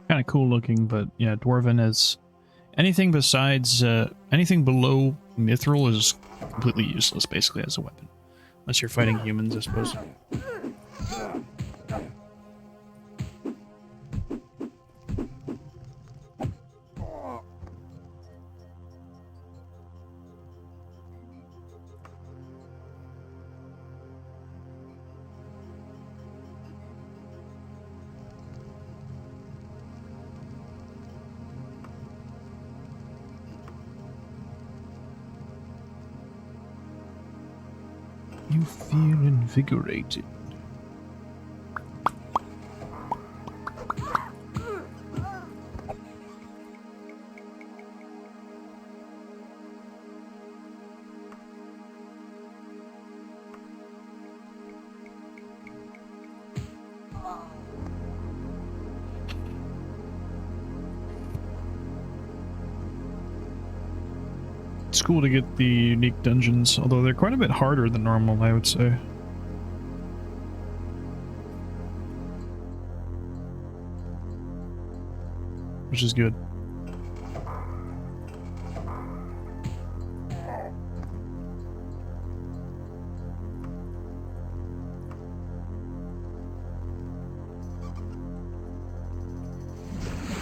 Kind of cool looking, but yeah, Dwarven is anything besides anything below Mithril is completely useless, basically, as a weapon, unless you're fighting humans, I suppose. You feel invigorated. It's cool to get the unique dungeons, although they're quite a bit harder than normal, I would say. Which is good.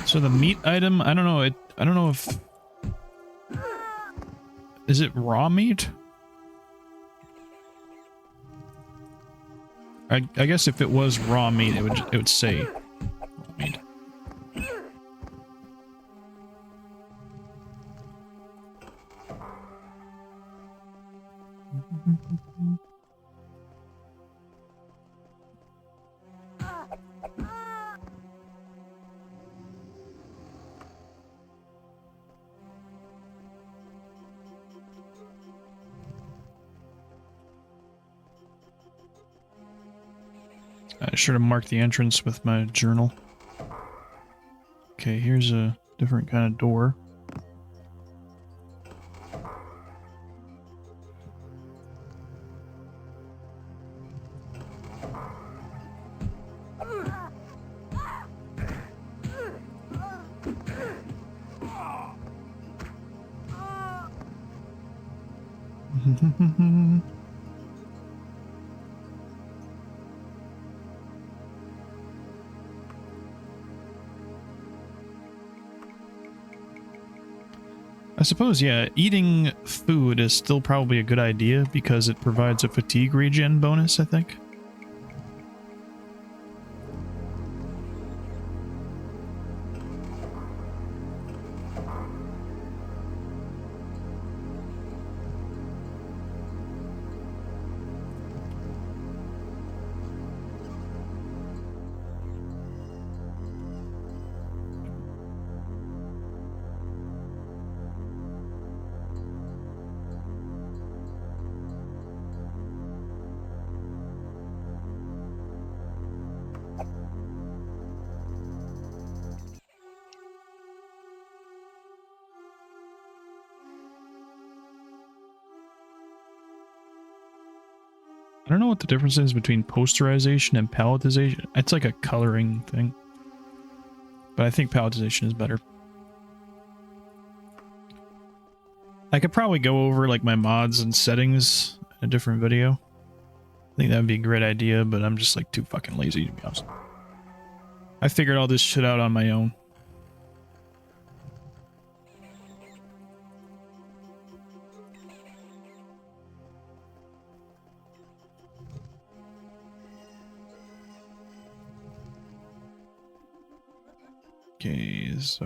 So the meat item, I don't know, I don't know if... Is it raw meat? I guess if it was raw meat, it would say raw meat. I should have marked the entrance with my journal. Okay, here's a different kind of door. I suppose, yeah, eating food is still probably a good idea because it provides a fatigue regen bonus, I think. I don't know what the difference is between posterization and palletization. It's like a coloring thing. But I think palletization is better. I could probably go over like my mods and settings in a different video. I think that would be a great idea, but I'm just like too fucking lazy to be honest. I figured all this shit out on my own. Okay, so...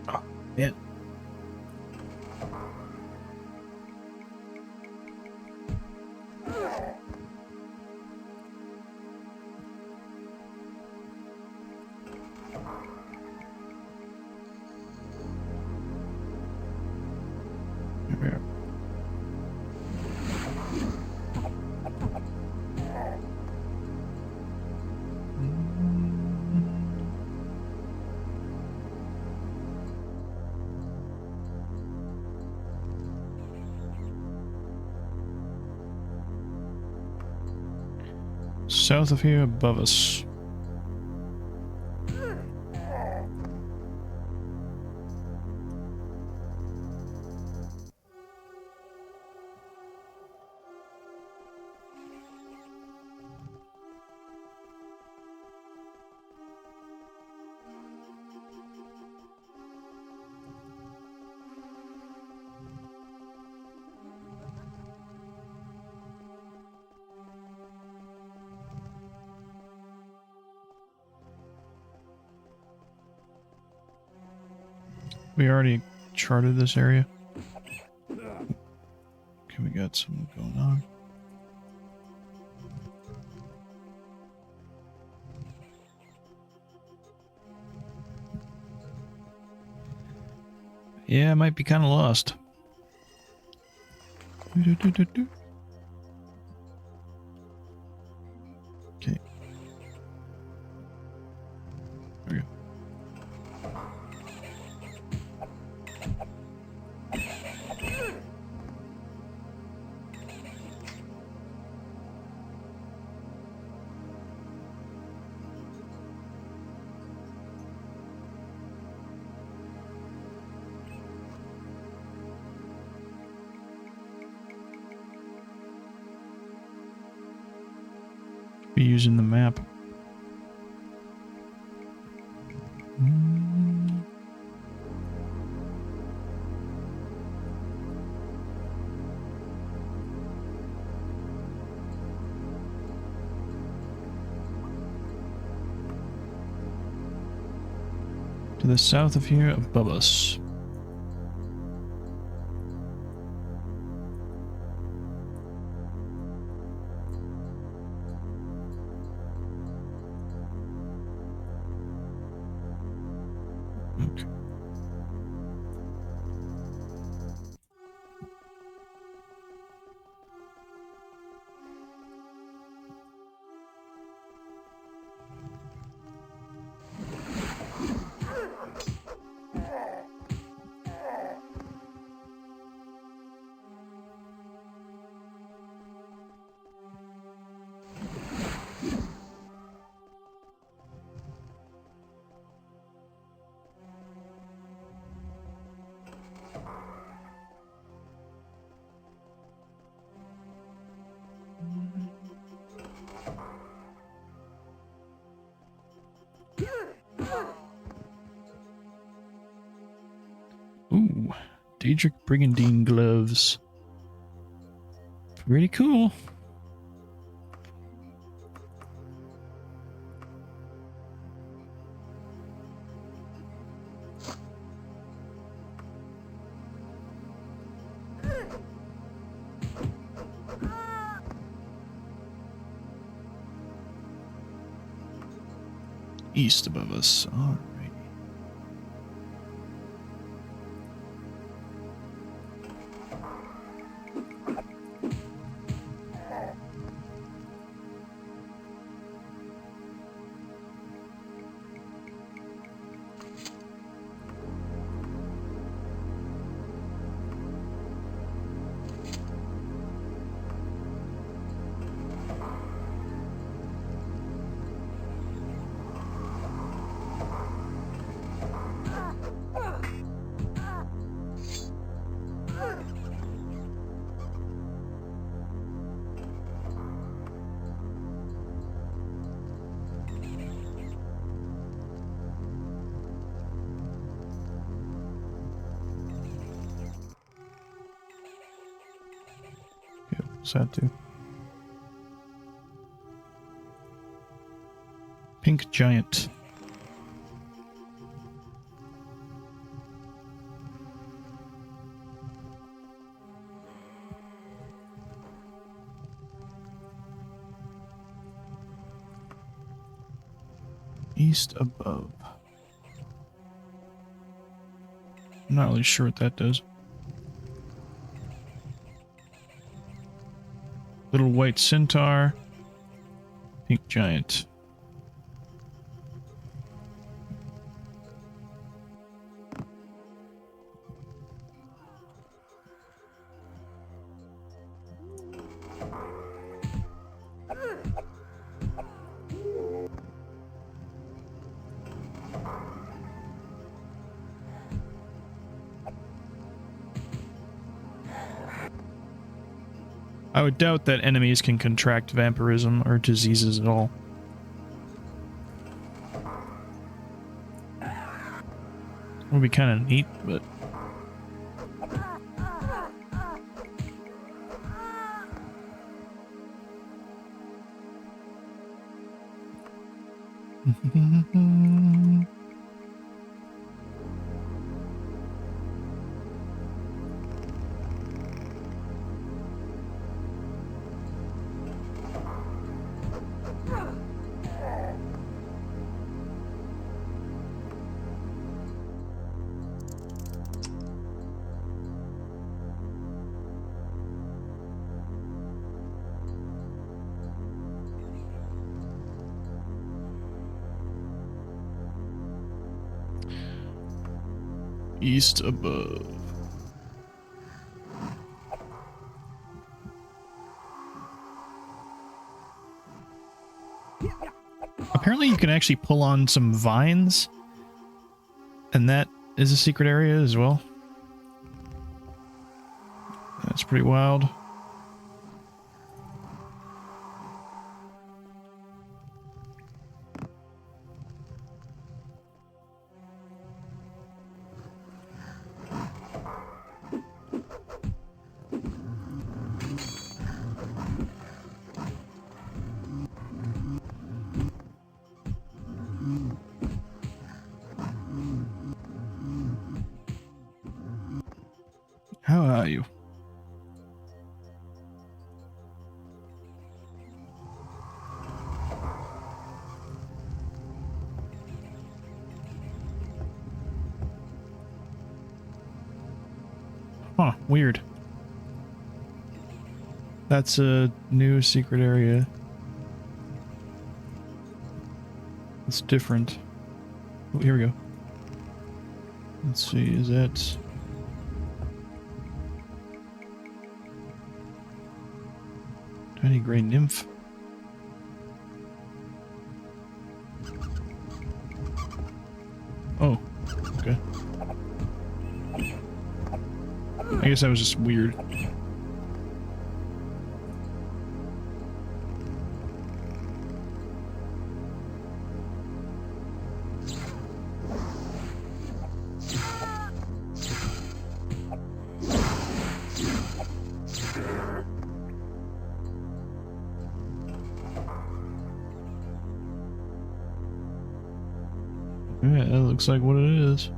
Oh, yeah. South of here, above us. We already charted this area. Okay, we got something going on. Yeah, I might be kind of lost. Okay. There we go. Be using the map. To the south of here, above us. Okay. Ooh, Daedric Brigandine gloves. Pretty cool. East above us. Alrighty. What's that do? Pink giant. East above. I'm not really sure what that does. Little white centaur. Pink giant. I would doubt that enemies can contract vampirism or diseases at all. Would be kind of neat, but... East above. Apparently you can actually pull on some vines, and that is a secret area as well. That's pretty wild. How are you? Huh, weird. That's a new secret area. It's different. Oh, here we go. Let's see, is that... Tiny gray nymph. Oh, okay. I guess that was just weird. Yeah, that looks like what it is.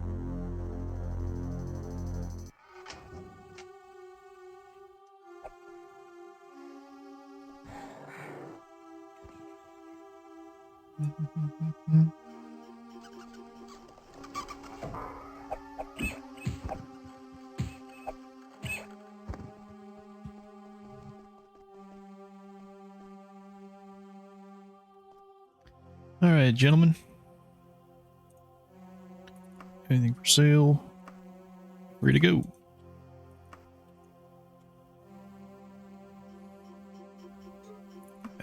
All right, gentlemen. Anything for sale? Free to go.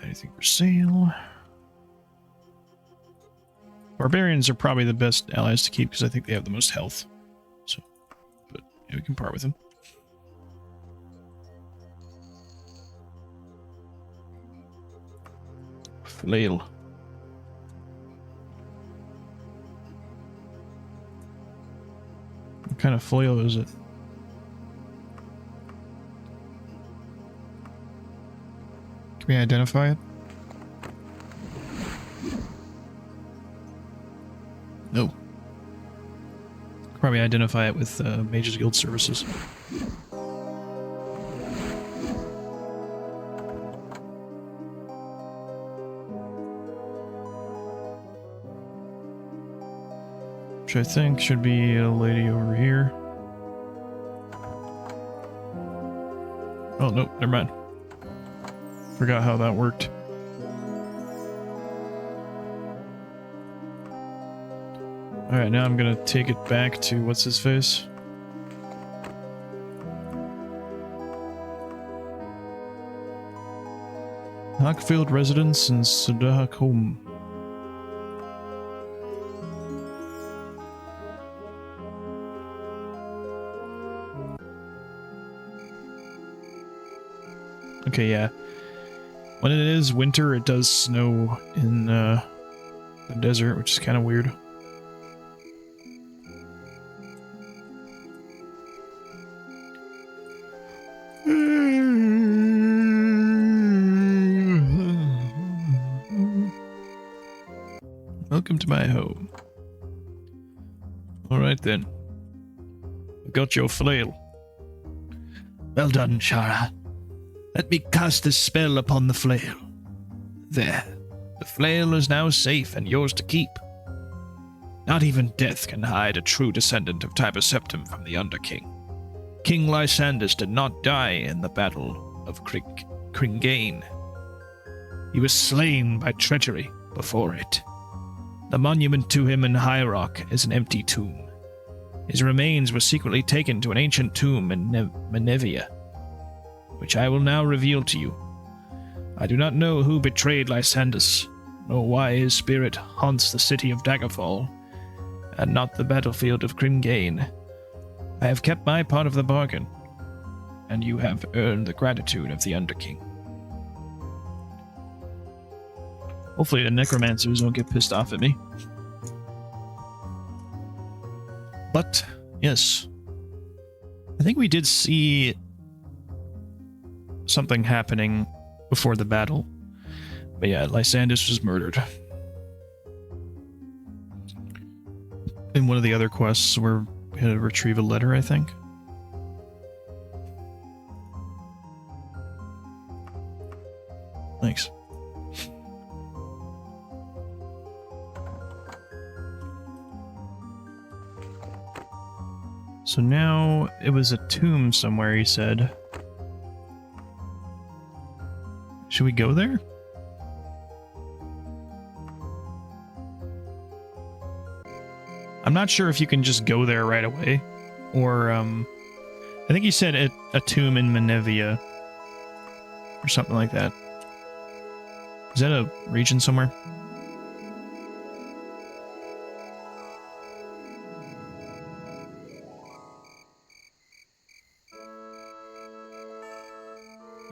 Anything for sale? Barbarians are probably the best allies to keep because I think they have the most health. So, but yeah, we can part with them. Flail. What kind of flail is it? Can we identify it? No. Probably identify it with Mages Guild services. Which I think should be a lady over here. Oh, no, never mind. Forgot how that worked. Alright, now I'm gonna take it back to what's his face? Hockfield Residence in Stockholm. Okay, yeah. When it is winter, it does snow in the desert, which is kind of weird. Welcome to my home. Alright then. I got your flail. Well done, Shara. Let me cast a spell upon the flail. There. The flail is now safe and yours to keep. Not even death can hide a true descendant of Tiber Septim from the Underking. King Lysandus did not die in the Battle of Kringane. He was slain by treachery before it. The monument to him in High Rock is an empty tomb. His remains were secretly taken to an ancient tomb in Menevia, which I will now reveal to you. I do not know who betrayed Lysandus, nor why his spirit haunts the city of Daggerfall, and not the battlefield of Grimgain. I have kept my part of the bargain, and you have earned the gratitude of the Underking. Hopefully the necromancers don't get pissed off at me. But, yes. I think we did see something happening before the battle. But yeah, Lysandus was murdered. In one of the other quests, we had to retrieve a letter, I think. Thanks. So now it was a tomb somewhere, he said. Should we go there? I'm not sure if you can just go there right away. Or, I think he said a tomb in Menevia. Or something like that. Is that a region somewhere?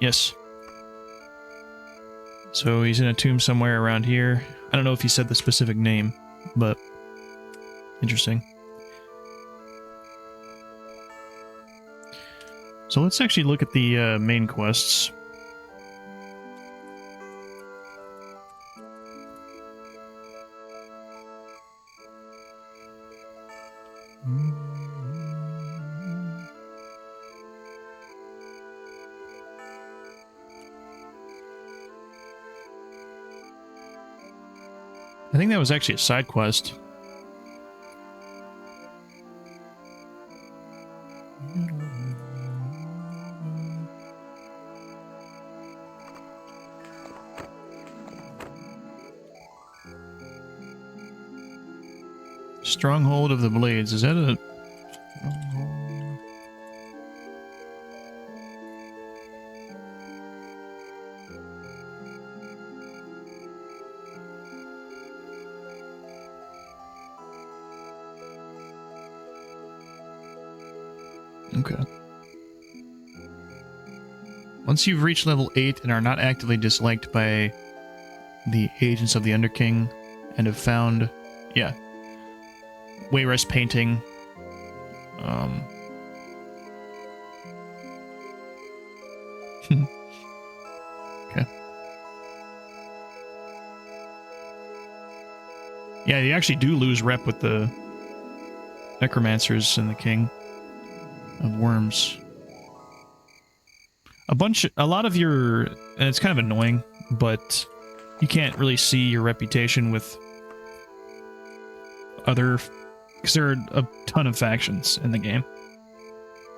Yes. So he's in a tomb somewhere around here. I don't know if he said the specific name, but interesting. So let's actually look at the main quests. I think that was actually a side quest. Stronghold of the Blades. Is that a... Okay. Once you've reached level 8 and are not actively disliked by the agents of the Underking and have found... Yeah. Wayrest painting. Okay. Yeah, you actually do lose rep with the Necromancers and the King of Worms. A lot of your... And it's kind of annoying, but you can't really see your reputation with other... Because there are a ton of factions in the game.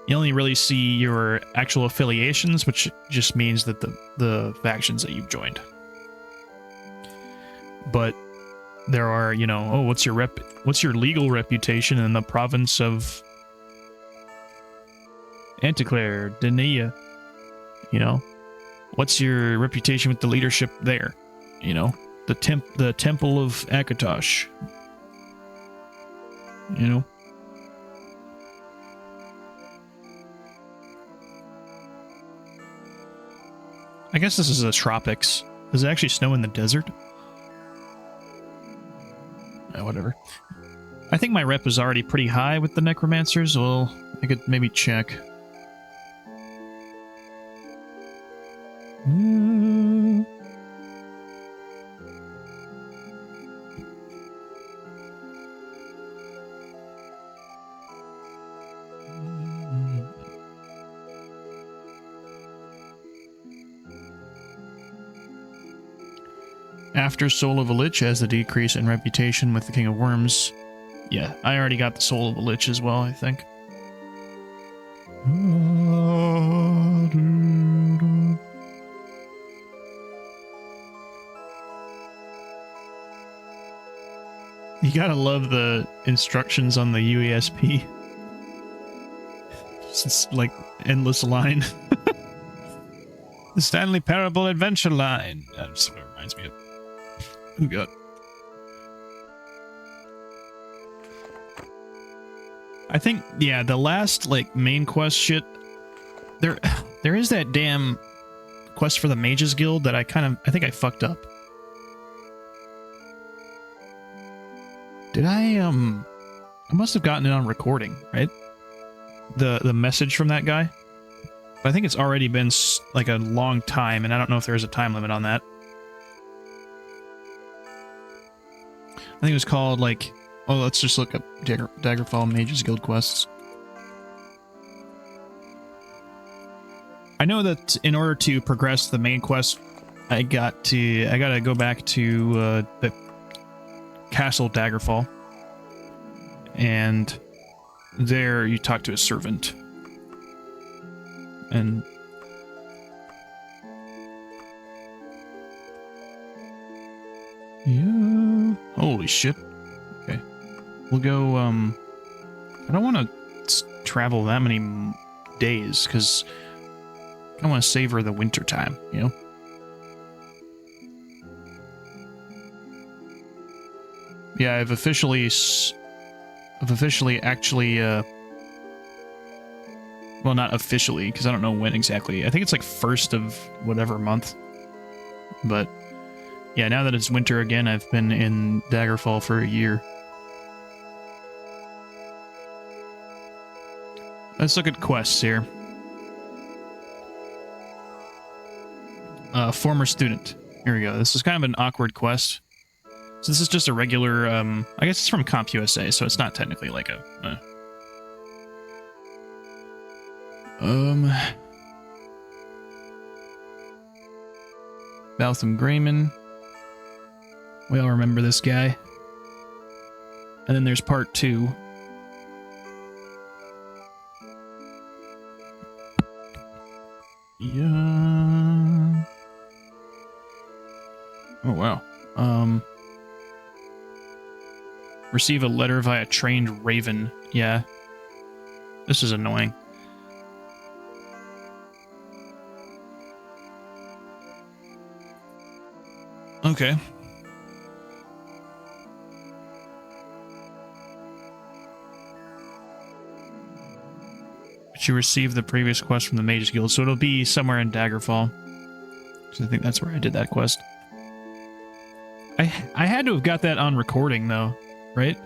You only really see your actual affiliations, which just means that the factions that you've joined. But there are, you know, oh, what's your legal reputation in the province of Anticlair, Denia? You know, what's your reputation with the leadership there? You know, the Temple of Akatosh. You know? I guess this is the tropics. Does it actually snow in the desert? Whatever. I think my rep is already pretty high with the Necromancers. Well, I could maybe check. After Soul of a Lich has the decrease in reputation with the King of Worms. Yeah, I already got the Soul of a Lich as well, I think. You gotta love the instructions on the UESP. It's like endless line. The Stanley Parable Adventure line. That's what it reminds me of. Oh god. I think, yeah, the last, like, main quest shit, there is that damn quest for the Mages Guild that I think I fucked up. Did I must have gotten it on recording, right? The message from that guy. But I think it's already been, like, a long time, and I don't know if there's a time limit on that. I think it was called, like... Oh, let's just look up Daggerfall Mages Guild quests. I know that in order to progress the main quest, I gotta go back to the Castle Daggerfall. And there you talk to a servant. And... yeah... Holy shit. Okay. We'll go, I don't want to travel that many days, because I want to savor the winter time, you know? Yeah, I've officially actually, well, not officially, because I don't know when exactly. I think it's like 1st of whatever month. But, yeah, now that it's winter again, I've been in Daggerfall for a year. Let's look at quests here. Former student. Here we go. This is kind of an awkward quest. So this is just a regular, I guess it's from CompUSA, so it's not technically like a... Baltham Grayman. We all remember this guy. And then there's part 2. Yeah. Oh, wow. Receive a letter via trained raven. Yeah. This is annoying. Okay. But you received the previous quest from the Mages Guild, so it'll be somewhere in Daggerfall. So I think that's where I did that quest. I had to have got that on recording, though, right?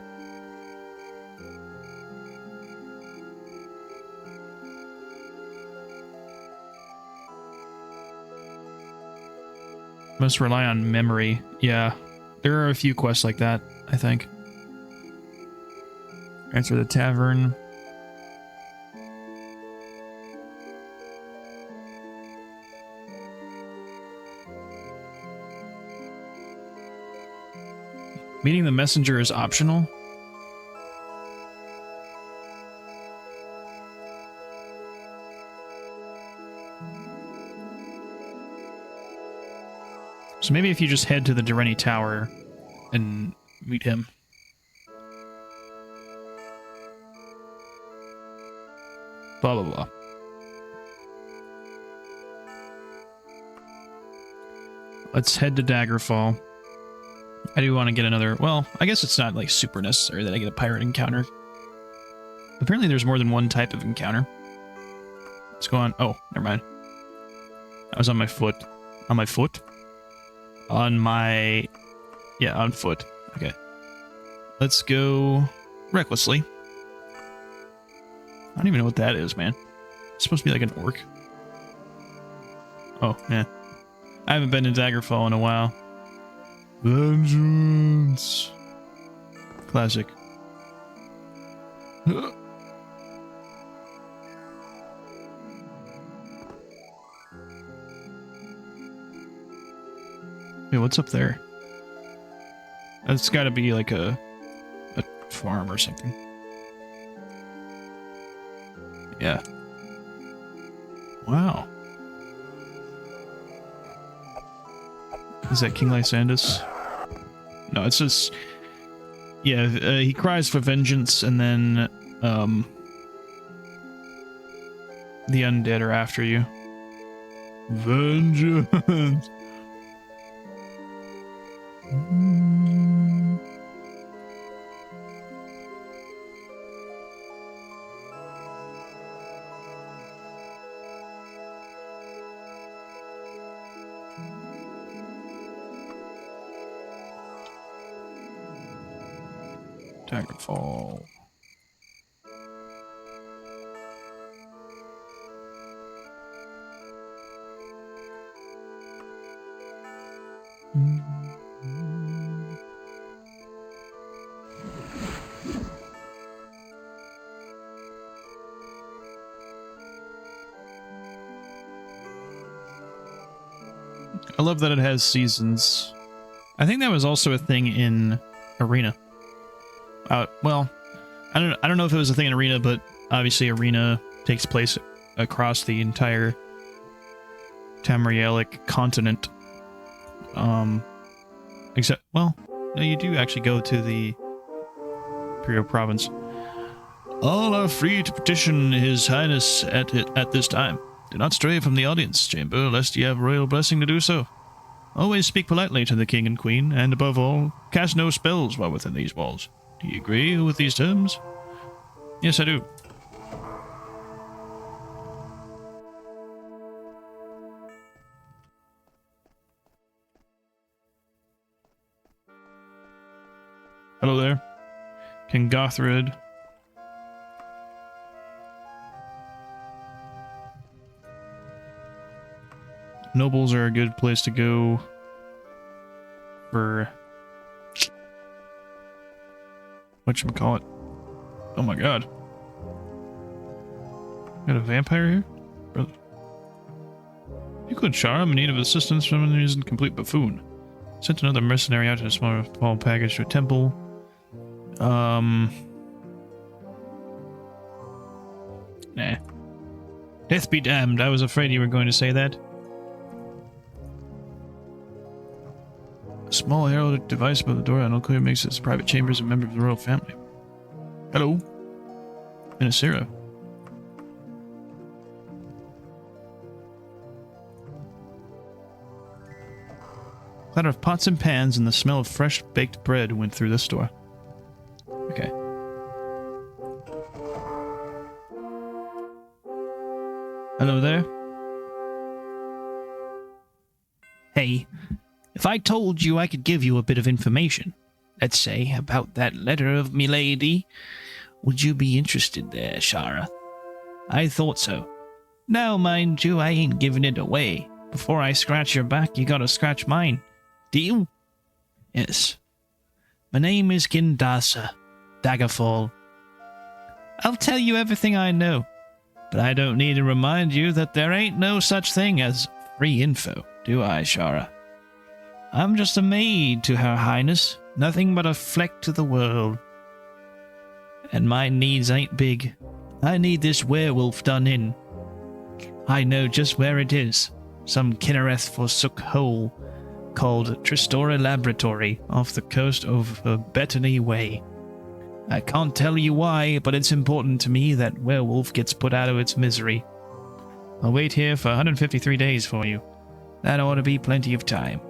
Must rely on memory. Yeah. There are a few quests like that, I think. Answer the tavern. Meeting the messenger is optional? So maybe if you just head to the Durrani Tower and meet him. Blah, blah, blah. Let's head to Daggerfall. I do want to get another... Well, I guess it's not, like, super necessary that I get a pirate encounter. Apparently there's more than one type of encounter. Let's go on... Oh, never mind. I was on my foot. On my foot? On my... Yeah, on foot. Okay. Let's go... recklessly. I don't even know what that is, man. It's supposed to be like an orc. Oh, yeah. I haven't been to Daggerfall in a while. Vengeance. Classic. Hey, what's up there? That's gotta be like a farm or something. Yeah. Wow. Is that King Lysandus? No, it's just... Yeah, he cries for vengeance, and then, The undead are after you. Vengeance! Daggerfall. I love that it has seasons. I think that was also a thing in Arena. Well, I don't know if it was a thing in Arena, but obviously Arena takes place across the entire Tamrielic continent. Except, well, no, you do actually go to the Imperial Province. All are free to petition His Highness at this time. Do not stray from the audience chamber, lest ye have royal blessing to do so. Always speak politely to the king and queen, and above all, cast no spells while within these walls. Do you agree with these terms? Yes, I do. Hello there, King Gothred. Nobles are a good place to go for whatchamacallit. Oh my god. Got a vampire here? Brother. You could Shara, I'm in need of assistance from an incomplete buffoon. Sent another mercenary out to a small package to a temple. Nah. Death be damned, I was afraid you were going to say that. A small heraldic device above the door, unclear, makes its private chambers a member of the royal family. Hello. Minasira. Clatter of pots and pans and the smell of fresh baked bread went through this door. Okay. Hello there. Hey, if I told you I could give you a bit of information, let's say about that letter of milady, would you be interested there, Shara? I thought so. Now, mind you, I ain't giving it away. Before I scratch your back, you gotta scratch mine. Deal? Yes. My name is Gindasa, Daggerfall. I'll tell you everything I know, but I don't need to remind you that there ain't no such thing as free info, do I, Shara? I'm just a maid to Her Highness, nothing but a fleck to the world. And my needs ain't big. I need this werewolf done in. I know just where it is. Some Kinnereth forsook hole called Tristora Laboratory off the coast of Bethany Way. I can't tell you why, but it's important to me that werewolf gets put out of its misery. I'll wait here for 153 days for you. That ought to be plenty of time.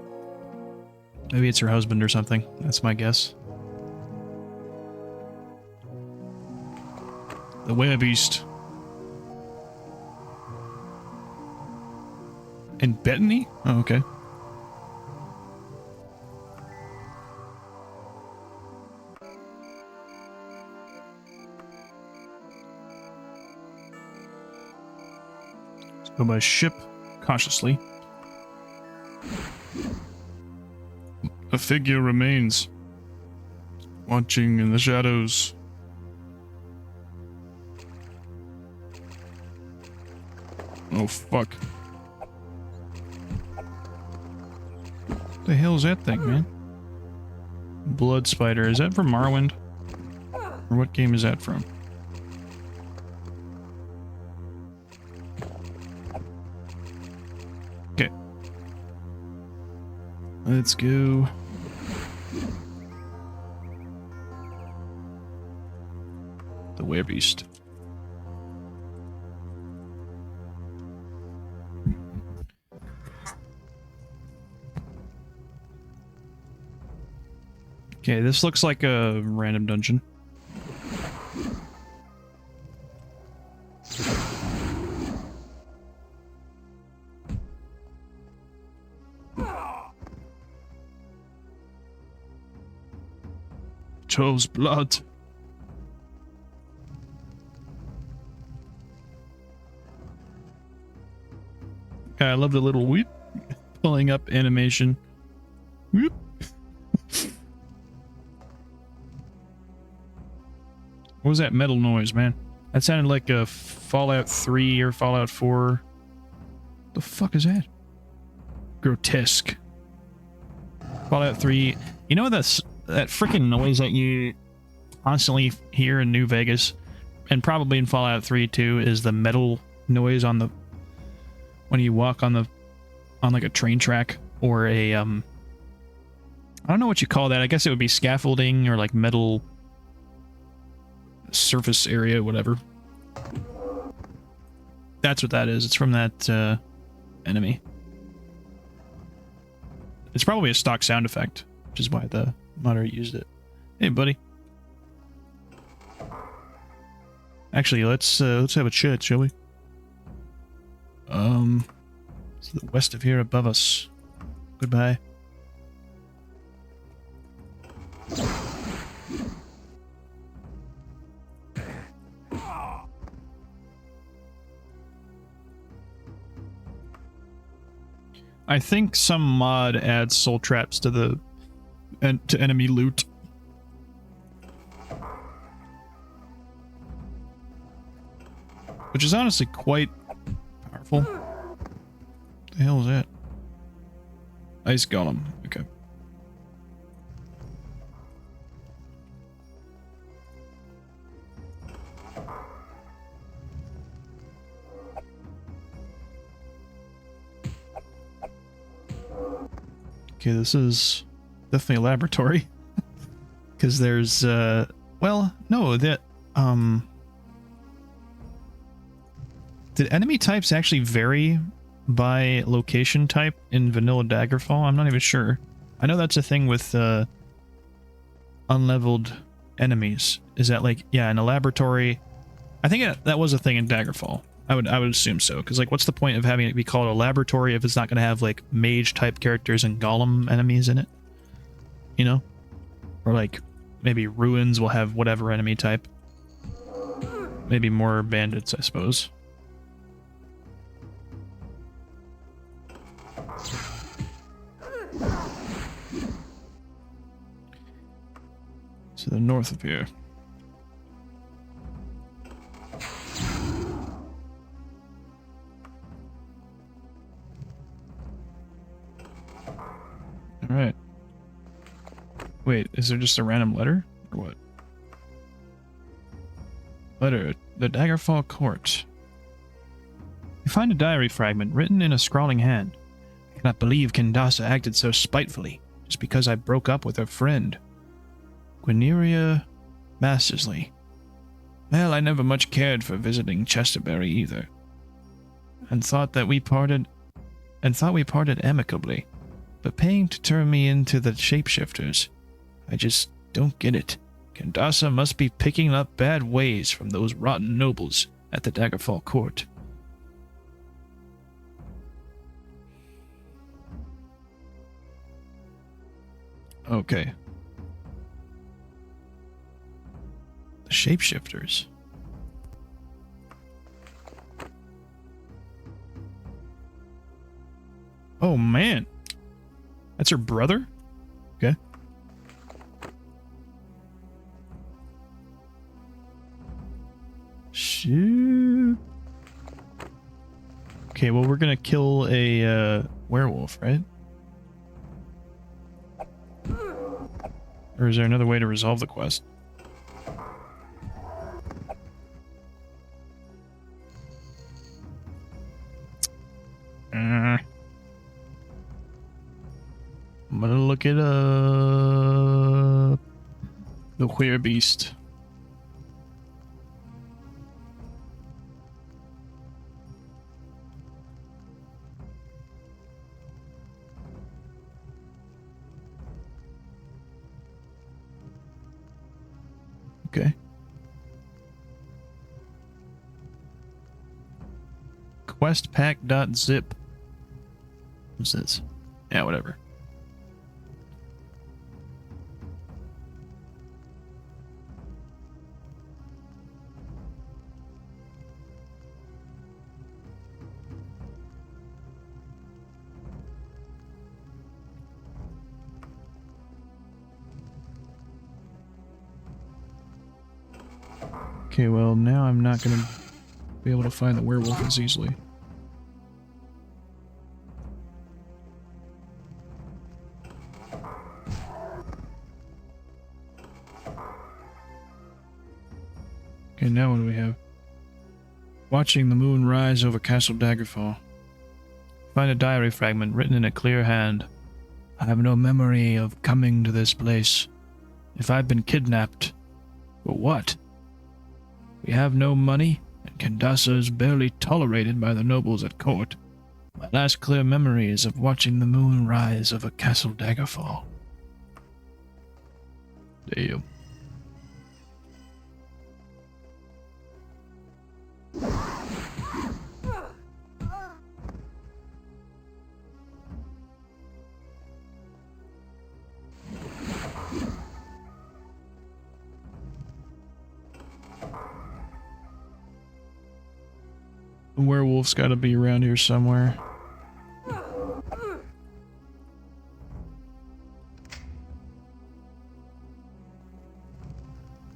Maybe it's her husband or something. That's my guess. The Werebeast. In Bethany? Oh, okay. Let's go by ship cautiously. A figure remains, watching in the shadows. Oh, fuck. What the hell is that thing, man? Blood Spider. Is that from Morrowind? Or what game is that from? Okay. Let's go. The Werebeast. Okay, this looks like a random dungeon. Joel's blood. Okay, I love the little whoop pulling up animation. Whoop. What was that metal noise, man? That sounded like a Fallout 3 or Fallout 4. The fuck is that? Grotesque. Fallout 3. You know that freaking noise that you constantly hear in New Vegas, and probably in Fallout 3 too, is the metal noise on the when you walk on like a train track or a I don't know what you call that. I guess it would be scaffolding or like metal surface area, whatever. That's what that is. It's from that enemy. It's probably a stock sound effect, which is why the modder used it. Hey, buddy. Actually, let's have a chat, shall we? To the west of here, above us. Goodbye. I think some mod adds soul traps to the to enemy loot. Which is honestly quite powerful. What the hell is that? Ice Golem. Okay. Okay, this is definitely a laboratory. Because there's, well, no, that, did enemy types actually vary by location type in vanilla Daggerfall? I'm not even sure. I know that's a thing with, unleveled enemies. Is that like, yeah, in a laboratory? I think that was a thing in Daggerfall. I would assume so, because like, what's the point of having it be called a laboratory if it's not going to have like mage type characters and golem enemies in it? You know, or like maybe ruins will have whatever enemy type. Maybe more bandits, I suppose. To the north of here. Alright. Wait, is there just a random letter? Or what? Letter. The Daggerfall Court. You find a diary fragment written in a scrawling hand. I cannot believe Kendasa acted so spitefully, just because I broke up with her friend. Guineria Mastersley. Well, I never much cared for visiting Chesterbury either. And thought we parted amicably. But paying to turn me into the shapeshifters, I just don't get it. Kendasa must be picking up bad ways from those rotten nobles at the Daggerfall court. Okay. The shapeshifters. Oh man. That's her brother? Okay. Shoot. Okay, well, we're gonna kill a werewolf, right? Or is there another way to resolve the quest? I'm gonna look it up. The Beast. Okay. Questpack.zip. What's this? Yeah, whatever. Okay, well, now I'm not going to be able to find the werewolf as easily. Okay, now what do we have? Watching the moon rise over Castle Daggerfall. Find a diary fragment written in a clear hand. I have no memory of coming to this place. If I've been kidnapped, for what? We have no money, and Kandasa is barely tolerated by the nobles at court. My last clear memory is of watching the moon rise over Castle Daggerfall. Damn. The werewolf's got to be around here somewhere.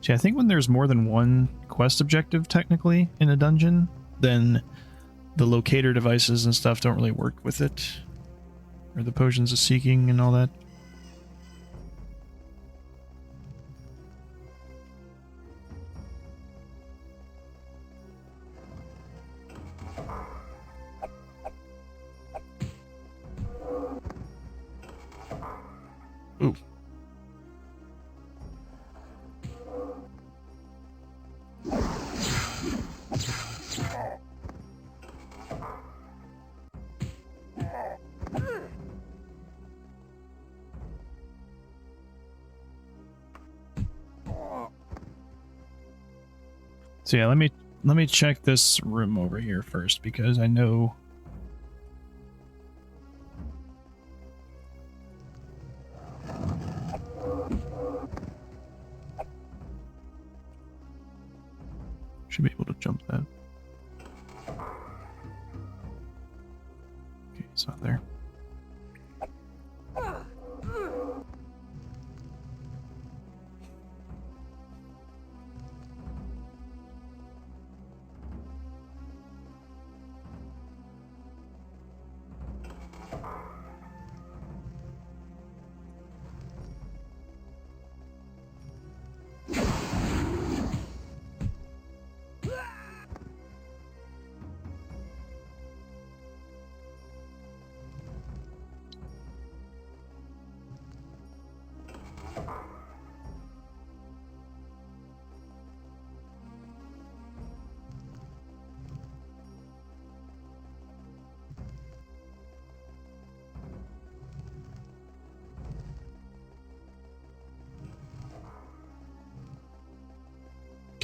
See, I think when there's more than one quest objective, technically, in a dungeon, then the locator devices and stuff don't really work with it. Or the potions of seeking and all that. Ooh. So yeah, let me check this room over here first, because I know should be able to jump that. Okay, it's not there.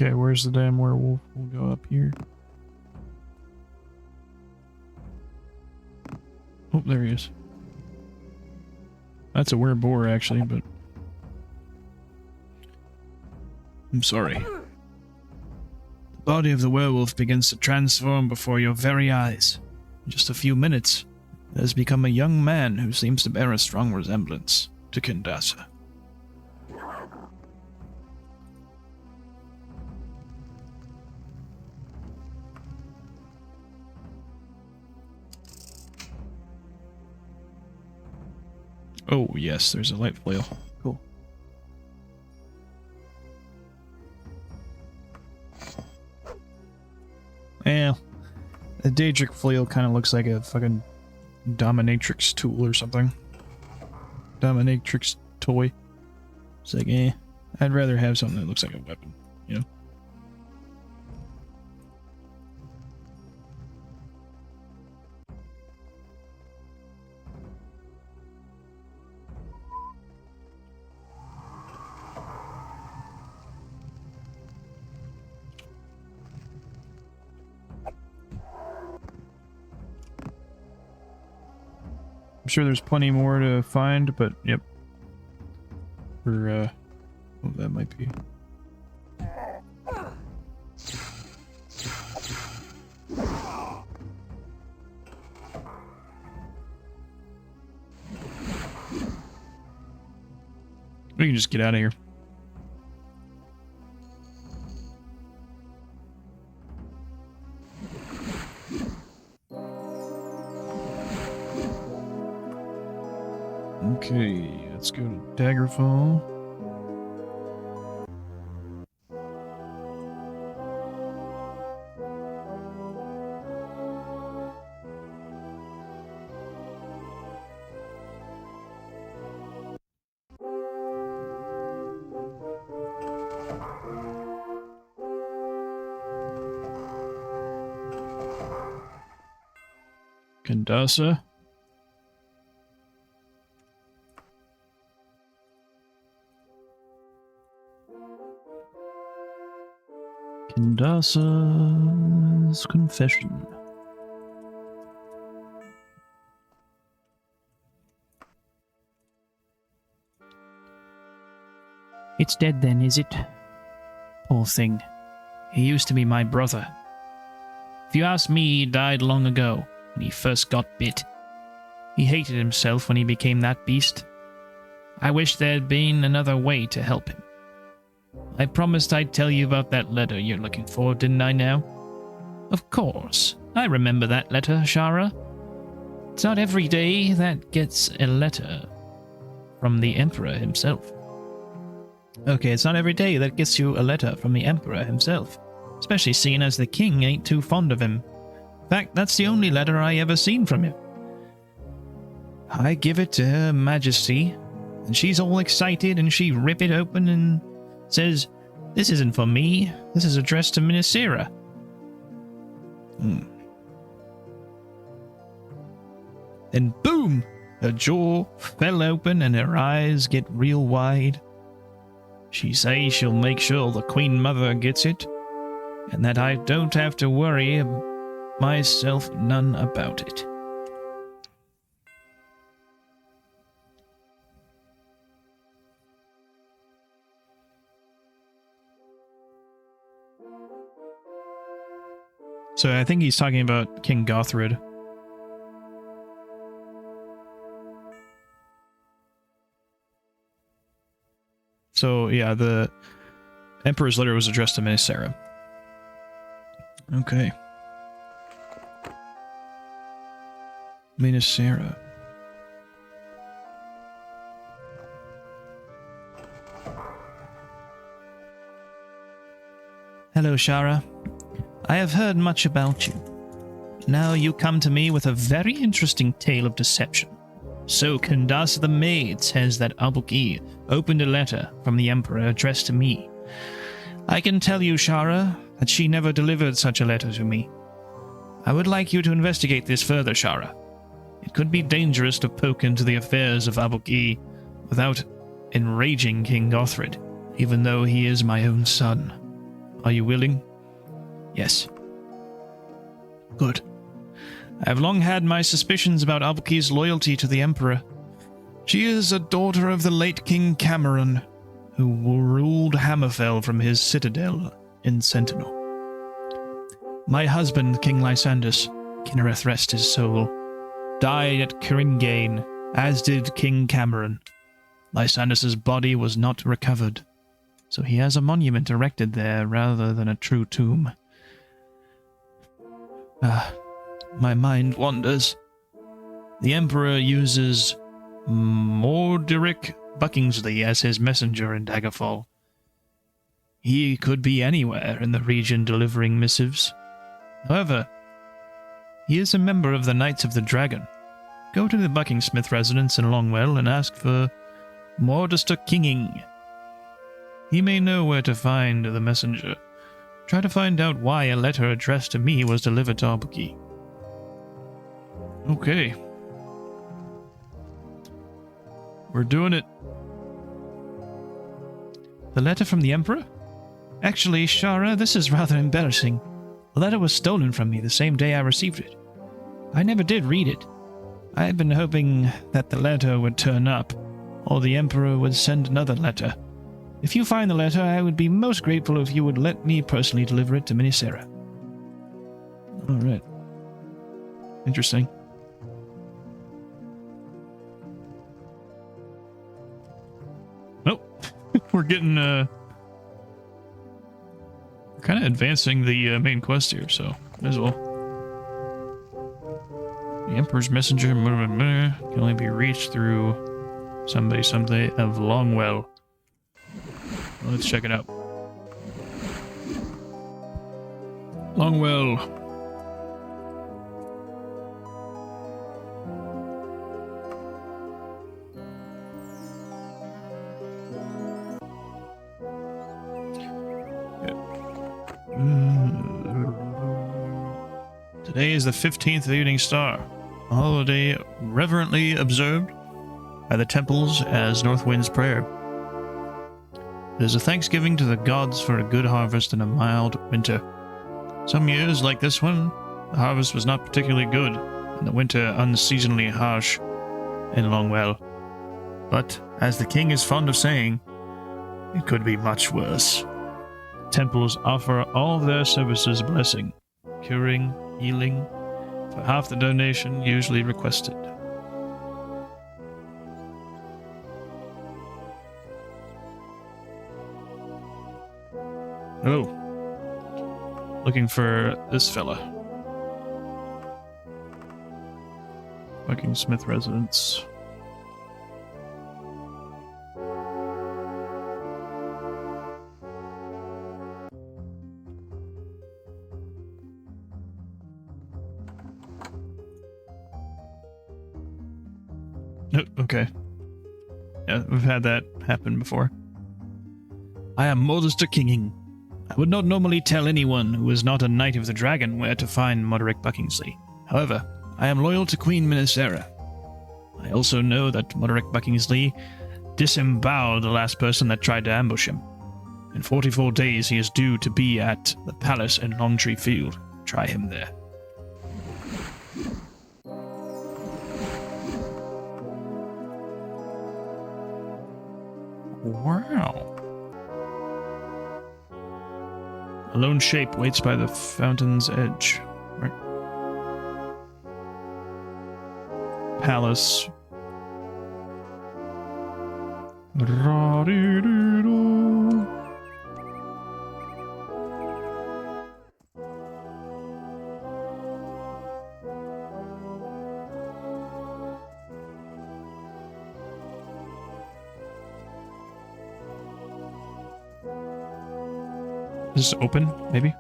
Okay, where's the damn werewolf? We'll go up here. Oh, there he is. That's a wereboar, actually, but I'm sorry. The body of the werewolf begins to transform before your very eyes. In just a few minutes, it has become a young man who seems to bear a strong resemblance to Kandasa. Oh, yes, there's a light flail. Cool. Yeah, the Daedric flail kind of looks like a fucking dominatrix tool or something. Dominatrix toy. It's like, I'd rather have something that looks like a weapon, you know? sure there's plenty more to find, but yep. We're, oh, that might be... We can just get out of here. Okay, let's go to Daggerfall. Kandasa. Kandasa's confession. It's dead then, is it? Poor thing. He used to be my brother. If you ask me, he died long ago, when he first got bit. He hated himself when he became that beast. I wish there had been another way to help him. I promised I'd tell you about that letter you're looking for, didn't I now? Of course. I remember that letter, Shara. It's not every day that gets a letter from the Emperor himself. Okay, it's not every day that gets you a letter from the Emperor himself. Especially seeing as the king ain't too fond of him. In fact, that's the only letter I ever seen from him. I give it to Her Majesty, and she's all excited, and she rip it open and says, "This isn't for me. This is addressed to Minisera." Then boom! Her jaw fell open and her eyes get real wide. She says she'll make sure the Queen Mother gets it, and that I don't have to worry myself none about it. So I think he's talking about King Gothrid. So yeah, the Emperor's letter was addressed to Minisera. Okay. Minisera. Hello, Shara. I have heard much about you. Now you come to me with a very interesting tale of deception. So Kandasa the maid says that Abuki opened a letter from the Emperor addressed to me. I can tell you, Shara, that she never delivered such a letter to me. I would like you to investigate this further, Shara. It could be dangerous to poke into the affairs of Abuki without enraging King Gothrid, even though he is my own son. Are you willing? Yes. Good. I have long had my suspicions about Abuki's loyalty to the Emperor. She is a daughter of the late King Cameron, who ruled Hammerfell from his citadel in Sentinel. My husband, King Lysandus, Kinnereth rest his soul, died at Kiringane, as did King Cameron. Lysandus's body was not recovered, so he has a monument erected there rather than a true tomb. My mind wanders. The Emperor uses Morderic Buckingsley as his messenger in Daggerfall. He could be anywhere in the region delivering missives. However, he is a member of the Knights of the Dragon. Go to the Buckingsmith residence in Longwell and ask for Mordester Kinging. He may know where to find the messenger. Try to find out why a letter addressed to me was delivered to Abuki. Okay. We're doing it. The letter from the Emperor? Actually, Shara, this is rather embarrassing. The letter was stolen from me the same day I received it. I never did read it. I had been hoping that the letter would turn up, or the Emperor would send another letter. If you find the letter, I would be most grateful if you would let me personally deliver it to Minisera. Alright. Interesting. Nope. We're getting, we're kind of advancing the main quest here, so might as well. The Emperor's messenger can only be reached through somebody someday of Longwell. Well, let's check it out. Longwell. Today is the 15th of Evening Star, a holiday reverently observed by the temples as Northwind's prayer. It is a thanksgiving to the gods for a good harvest and a mild winter. Some years, like this one, the harvest was not particularly good, and the winter unseasonably harsh in Longwell. But, as the king is fond of saying, it could be much worse. Temples offer all their services a blessing, curing, healing, for half the donation usually requested. Hello. Looking for this fella. Fucking Smith residence. Nope, okay. Yeah, we've had that happen before. I am Modester Kinging. I would not normally tell anyone who is not a Knight of the Dragon where to find Moderick Buckingsley. However, I am loyal to Queen Minisera. I also know that Moderick Buckingsley disemboweled the last person that tried to ambush him. In 44 days he is due to be at the palace in Longtree Field. Try him there. Wow. A lone shape waits by the fountain's edge. Right. Palace. Is this open, maybe?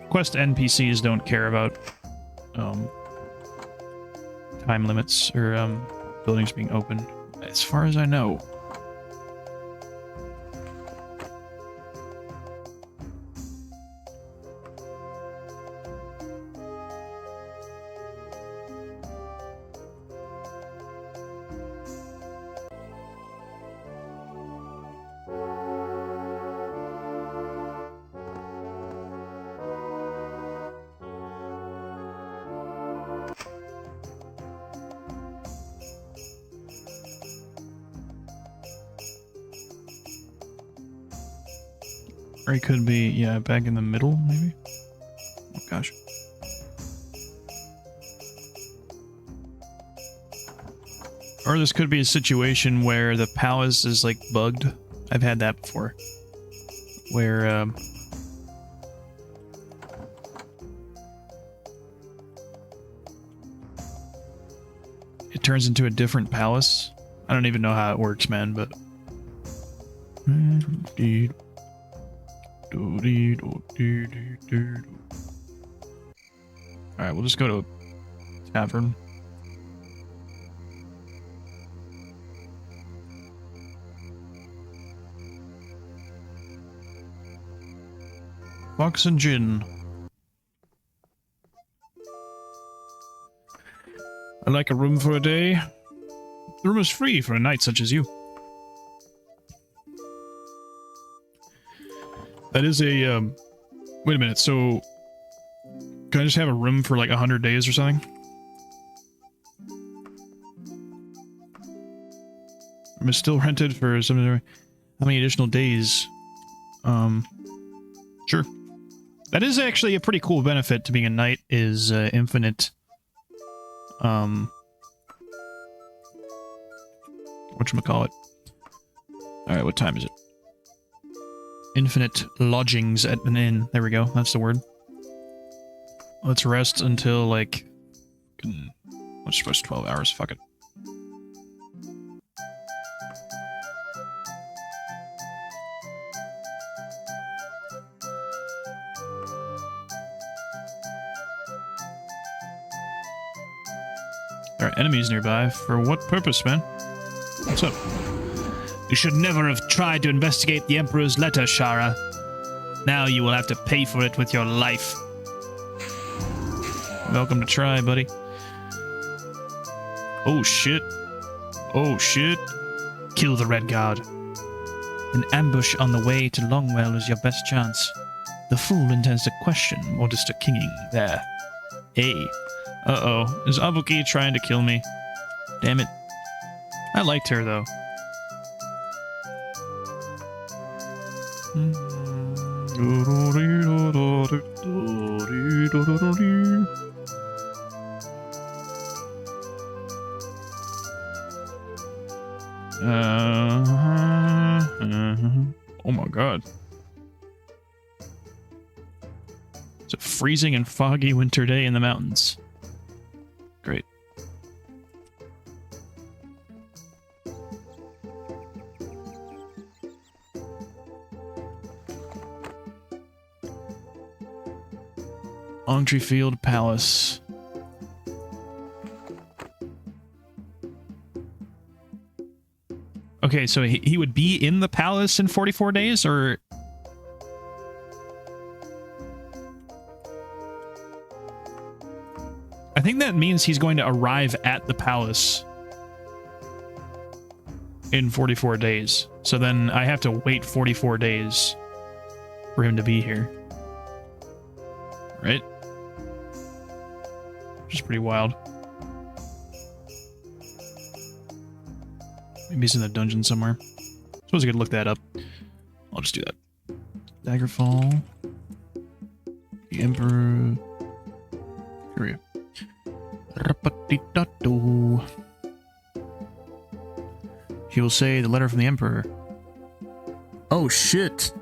Quest NPCs don't care about time limits or buildings being open, as far as I know. Or it could be, yeah, back in the middle, maybe? Oh, gosh. Or this could be a situation where the palace is, like, bugged. I've had that before. Where, it turns into a different palace. I don't even know how it works, man, but... Alright, we'll just go to a tavern. Fox and gin. I'd like a room for a day. The room is free for a knight such as you. That is a, wait a minute, so... Can I just have a room for like 100 days or something? I'm still rented for some. How many additional days? Sure. That is actually a pretty cool benefit to being a knight. Is infinite. Whatchamacallit? All right, what time is it? Infinite lodgings at an inn. There we go. That's the word. Let's rest until, like... What's supposed to 12 hours? Fuck it. There are enemies nearby. For what purpose, man? What's up? You should never have tried to investigate the Emperor's letter, Shara. Now you will have to pay for it with your life. Welcome to try, buddy. Oh, shit. Oh, shit. Kill the Red Guard. An ambush on the way to Longwell is your best chance. The fool intends to question Modesta Kinging there. Hey. Uh-oh. Is Abuki trying to kill me? Damn it. I liked her, though. Oh my god. It's a freezing and foggy winter day in the mountains. Great. Longtree Palace. Okay, so he would be in the palace in 44 days, or... I think that means he's going to arrive at the palace in 44 days. So then I have to wait 44 days for him to be here. Right? Which is pretty wild. Maybe he's in the dungeon somewhere. Suppose I could look that up. I'll just do that. Daggerfall. The Emperor. Here we go. He will say the letter from the Emperor. Oh shit!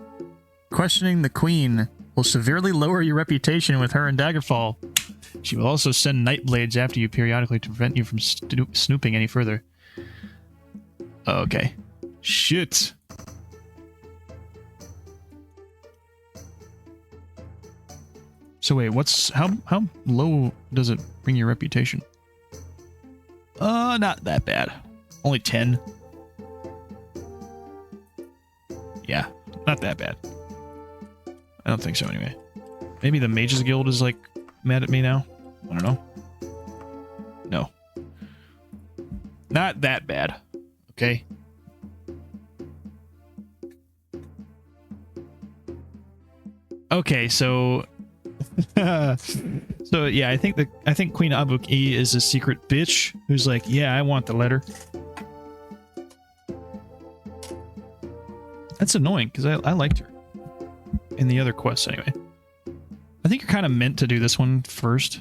Questioning the Queen will severely lower your reputation with her in Daggerfall. She will also send Nightblades after you periodically to prevent you from snooping any further. Okay. Shit. So wait, what's how low does it bring your reputation? Not that bad. Only 10. Yeah, not that bad. I don't think so anyway. Maybe the Mages Guild is like mad at me now. I don't know. No. Not that bad. Okay. Okay, so so yeah, I think Queen Abuki is a secret bitch who's like, yeah, I want the letter. That's annoying because I liked her in the other quests anyway. I think you're kind of meant to do this one first.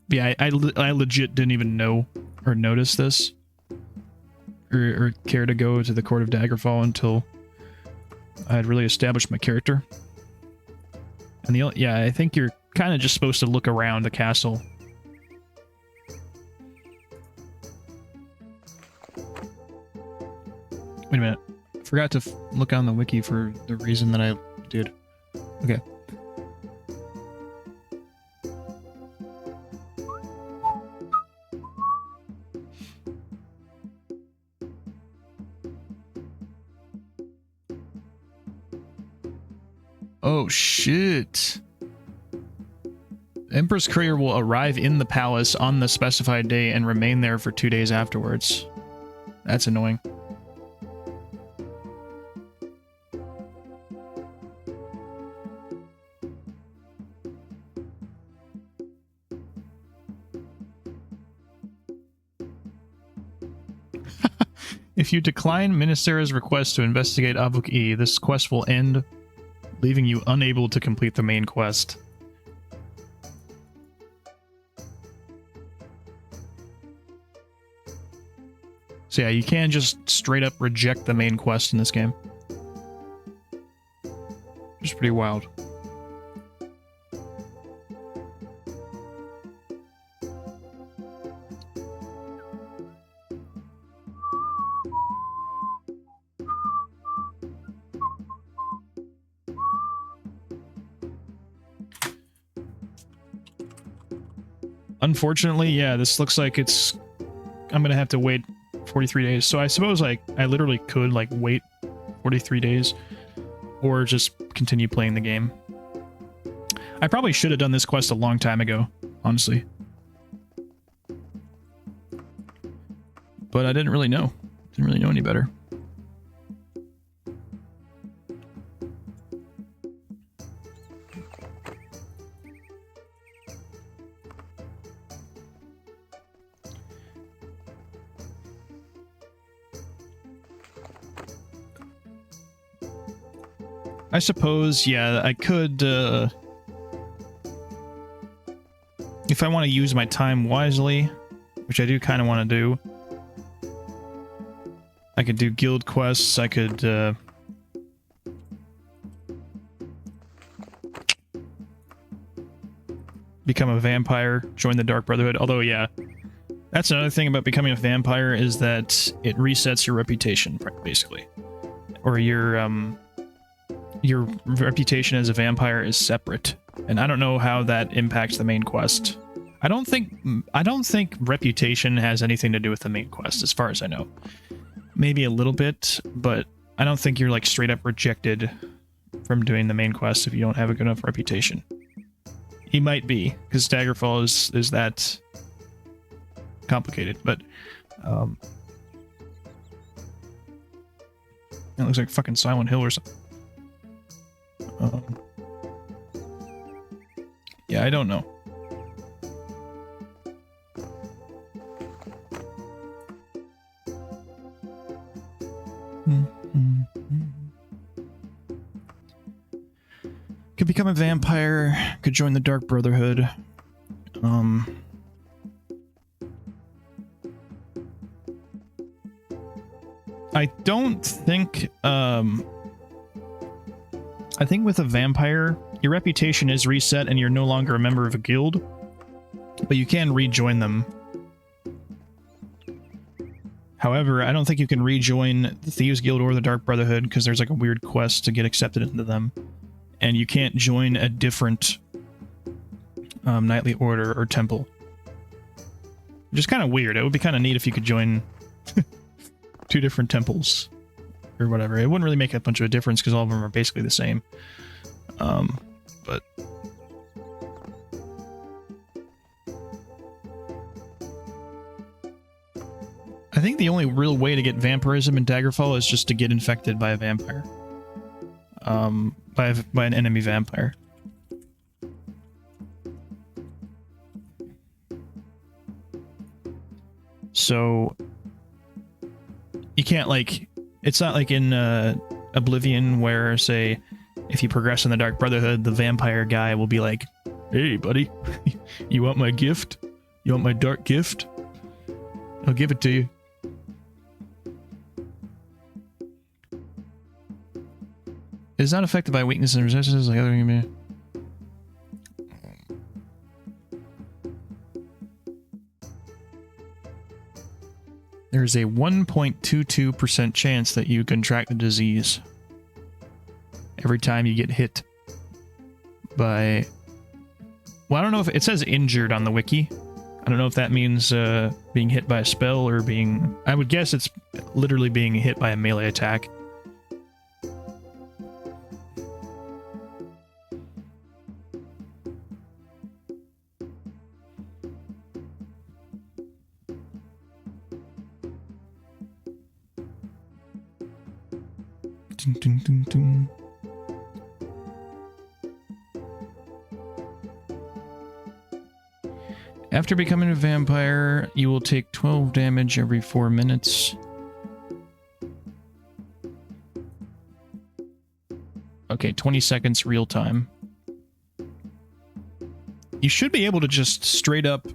Yeah, I legit didn't even know or notice this or care to go to the Court of Daggerfall until I had really established my character. And yeah, I think you're kind of just supposed to look around the castle. Wait a minute. I forgot to look on the wiki for the reason that I did. Okay. Oh, shit. The Emperor's courier will arrive in the palace on the specified day and remain there for 2 days afterwards. That's annoying. If you decline Ministera's request to investigate Abuk E, this quest will end, leaving you unable to complete the main quest. So yeah, you can just straight up reject the main quest in this game. Which is pretty wild. Unfortunately, yeah, this looks like it's... I'm gonna have to wait 43 days. So I suppose, like, I literally could, like, wait 43 days. Or just continue playing the game. I probably should have done this quest a long time ago, honestly. But I didn't really know. Didn't really know any better. I suppose, yeah, I could, if I want to use my time wisely, which I do kind of want to do, I could do guild quests, I could, become a vampire, join the Dark Brotherhood, although, yeah, that's another thing about becoming a vampire, is that it resets your reputation, basically. Or your reputation as a vampire is separate, and I don't know how that impacts the main quest. I don't think reputation has anything to do with the main quest, as far as I know. Maybe a little bit, but I don't think you're like straight up rejected from doing the main quest if you don't have a good enough reputation. He might be, because Daggerfall is that complicated, but it looks like fucking Silent Hill or something. Yeah, I don't know. Could become a vampire, could join the Dark Brotherhood. I don't think, I think with a vampire, your reputation is reset and you're no longer a member of a guild, but you can rejoin them. However, I don't think you can rejoin the Thieves Guild or the Dark Brotherhood because there's like a weird quest to get accepted into them. And you can't join a different knightly order or temple. Which is kind of weird. It would be kind of neat if you could join two different temples. Or whatever. It wouldn't really make a bunch of a difference because all of them are basically the same. But I think the only real way to get vampirism in Daggerfall is just to get infected by a vampire. By an enemy vampire. So you can't, like, it's not like in Oblivion where, say, if you progress in the Dark Brotherhood, the vampire guy will be like, "Hey, buddy, you want my gift? You want my dark gift? I'll give it to you." It is not affected by weakness and resistance like other human. There is a 1.22% chance that you contract the disease every time you get hit by... Well, I don't know if it says injured on the wiki. I don't know if that means being hit by a spell or being... I would guess it's literally being hit by a melee attack. Dun, dun, dun, dun. After becoming a vampire, you will take 12 damage every 4 minutes. Okay, 20 seconds real time. You should be able to just straight up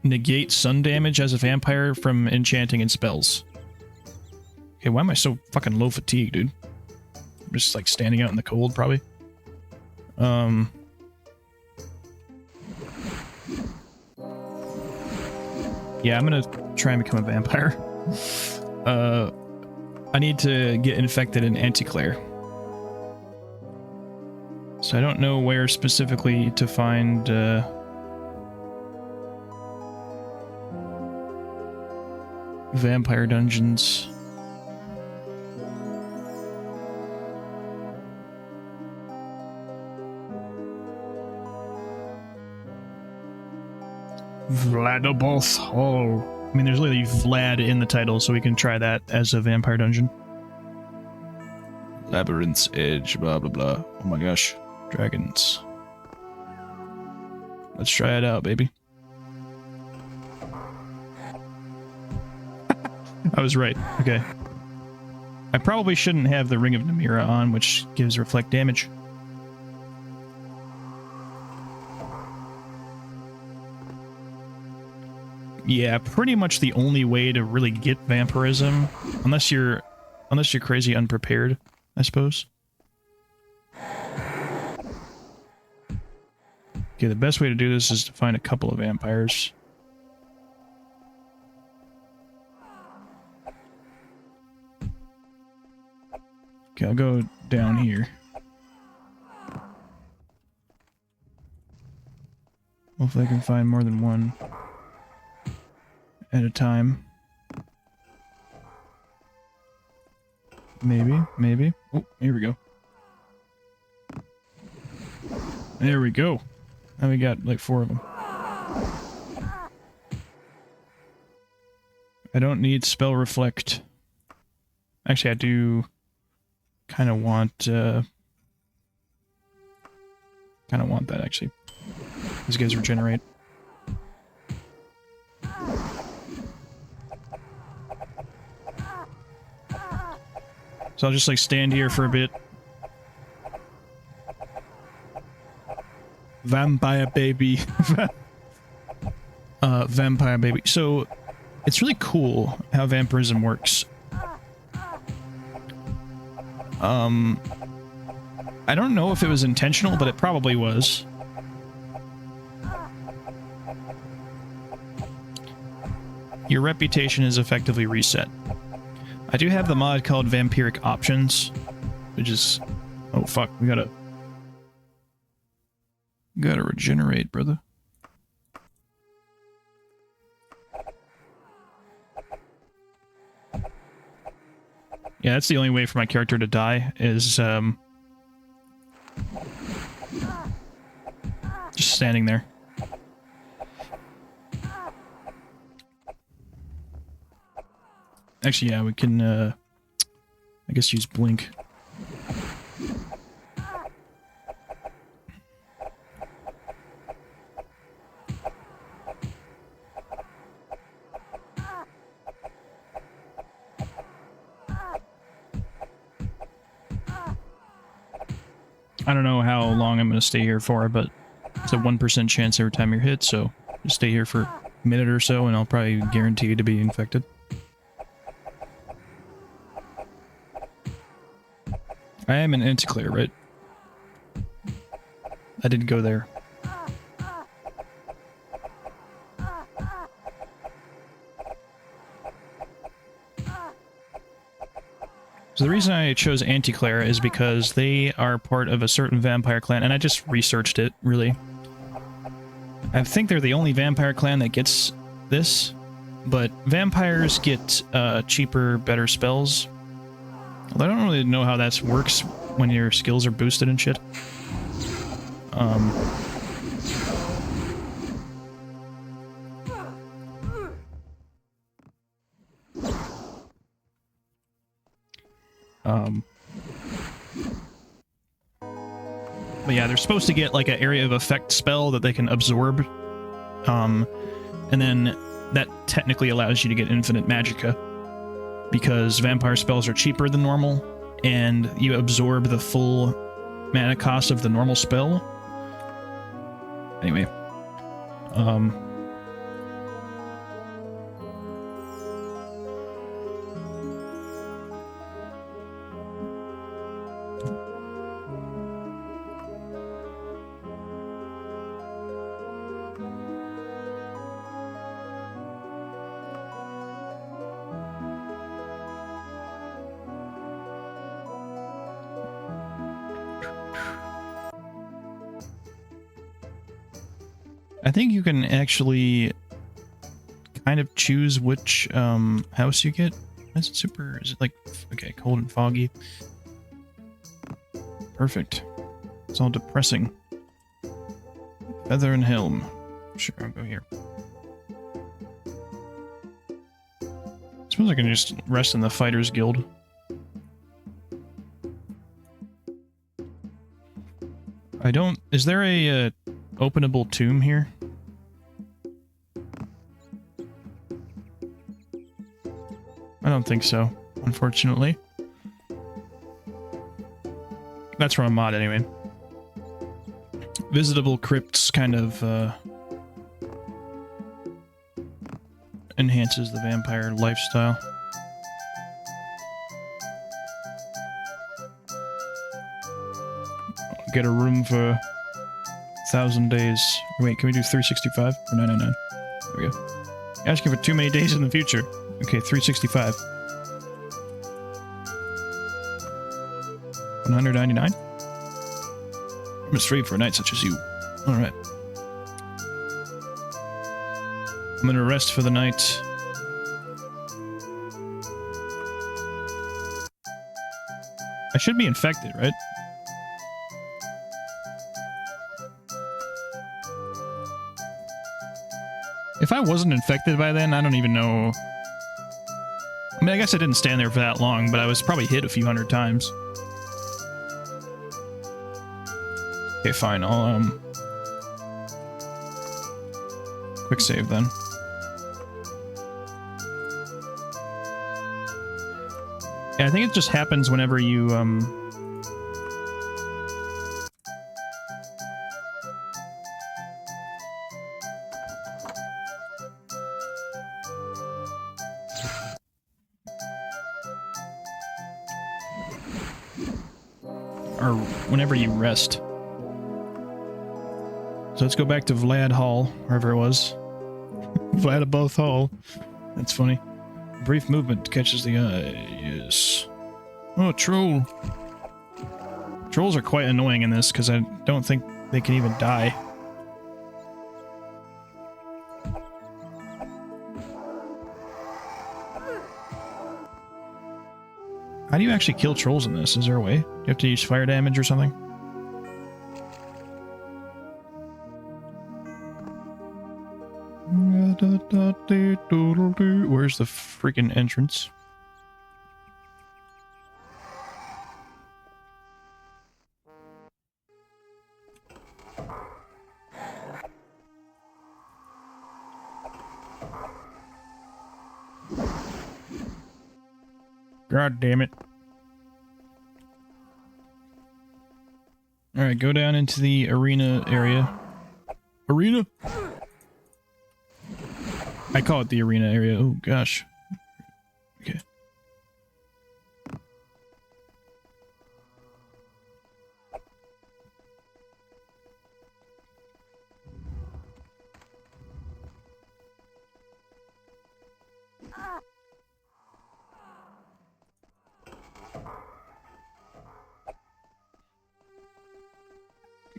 negate sun damage as a vampire from enchanting and spells. Okay, why am I so fucking low fatigue, dude? I'm just like standing out in the cold, probably. Yeah, I'm gonna try and become a vampire. I need to get infected in Anticlair. So I don't know where specifically to find, vampire dungeons. Vladoboth Hall. I mean, there's literally Vlad in the title, so we can try that as a vampire dungeon. Labyrinth's Edge, blah blah blah. Oh my gosh. Dragons. Let's try it out, baby. I was right. Okay. I probably shouldn't have the Ring of Namira on, which gives reflect damage. Yeah, pretty much the only way to really get vampirism, unless you're crazy unprepared, I suppose. Okay, the best way to do this is to find a couple of vampires. Okay, I'll go down here. Hopefully I can find more than one at a time. Maybe, maybe. Oh, here we go. There we go. Now we got like 4 of them. I don't need spell reflect. Actually, I do kind of want that actually. These guys regenerate. So I'll just like stand here for a bit. Vampire baby. Vampire baby. So it's really cool how vampirism works. I don't know if it was intentional, but it probably was. Your reputation is effectively reset. I do have the mod called Vampiric Options, which is... Oh, fuck. We gotta regenerate, brother. Yeah, that's the only way for my character to die, is, just standing there. Actually, yeah, we can, I guess use Blink. I don't know how long I'm going to stay here for, but it's a 1% chance every time you're hit, so just stay here for a minute or so, and I'll probably guarantee to be infected. I am in Anticlair, right? I didn't go there. So the reason I chose Anticlair is because they are part of a certain vampire clan, and I just researched it, really. I think they're the only vampire clan that gets this, but vampires get cheaper, better spells. Although I don't really know how that works when your skills are boosted and shit. But yeah, they're supposed to get like an area of effect spell that they can absorb. And then that technically allows you to get infinite magicka, because vampire spells are cheaper than normal, and you absorb the full mana cost of the normal spell. Anyway. I think you can actually kind of choose which house you get. Is it super? Is it like, okay, cold and foggy? Perfect. It's all depressing. Feather and helm. Sure, I'll go here. I suppose I can just rest in the Fighters Guild. I don't... Is there a openable tomb here? I don't think so, unfortunately. That's from a mod anyway. Visitable crypts kind of enhances the vampire lifestyle. I'll get a room for 1,000 days. Wait, can we do 365 or 999? There we go. Asking for too many days in the future. Okay, 365. 199? I'm straight for a night such as you. Alright. I'm gonna rest for the night. I should be infected, right? If I wasn't infected by then, I don't even know. I mean, I guess I didn't stand there for that long, but I was probably hit a few hundred times. Okay, fine. I'll, quick save then. Yeah, I think it just happens whenever you, or whenever you rest. So let's go back to Vlad Hall, wherever it was. Vladaboth Hall. That's funny. Brief movement catches the eye. Yes. Oh, troll. Trolls are quite annoying in this because I don't think they can even die. How do you actually kill trolls in this? Is there a way? Do you have to use fire damage or something? Where's the freaking entrance? God damn it. Alright, go down into the arena area. Arena? I call it the arena area. Oh, gosh. Okay.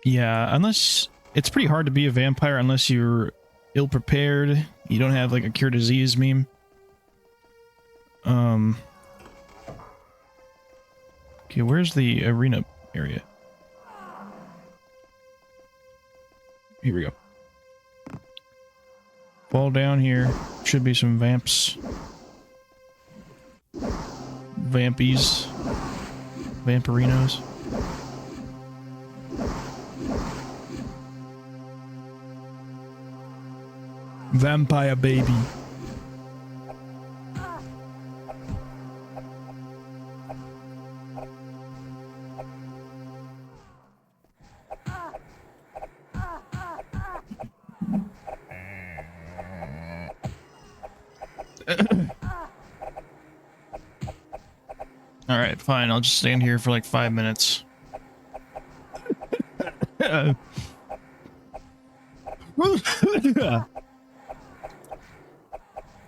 Yeah, unless... It's pretty hard to be a vampire unless you're ill-prepared. You don't have, like, a cure disease meme. Okay, where's the arena area? Here we go. Fall down here. Should be some vamps. Vampies. Vampirinos. Vampire baby. Alright, fine. I'll just stand here for like 5 minutes.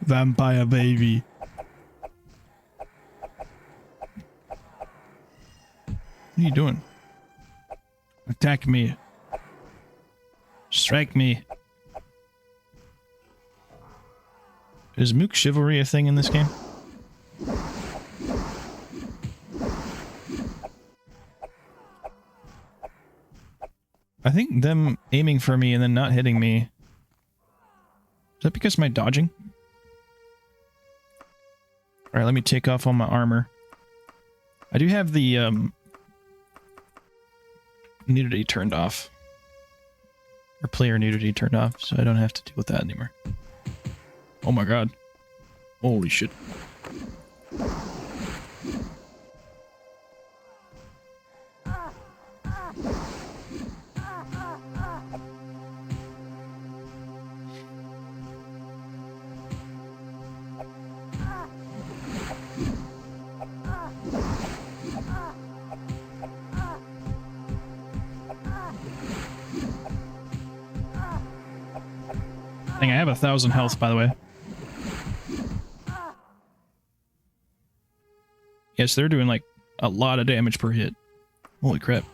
Vampire baby. What are you doing? Attack me. Strike me. Is Mook Chivalry a thing in this game? I think them aiming for me and then not hitting me. Is that because of my dodging? Alright, let me take off all my armor. I do have the nudity turned off. Or player nudity turned off, so I don't have to deal with that anymore. Oh my god. Holy shit. I have 1,000 health, by the way. Yes, they're doing like a lot of damage per hit. Holy crap.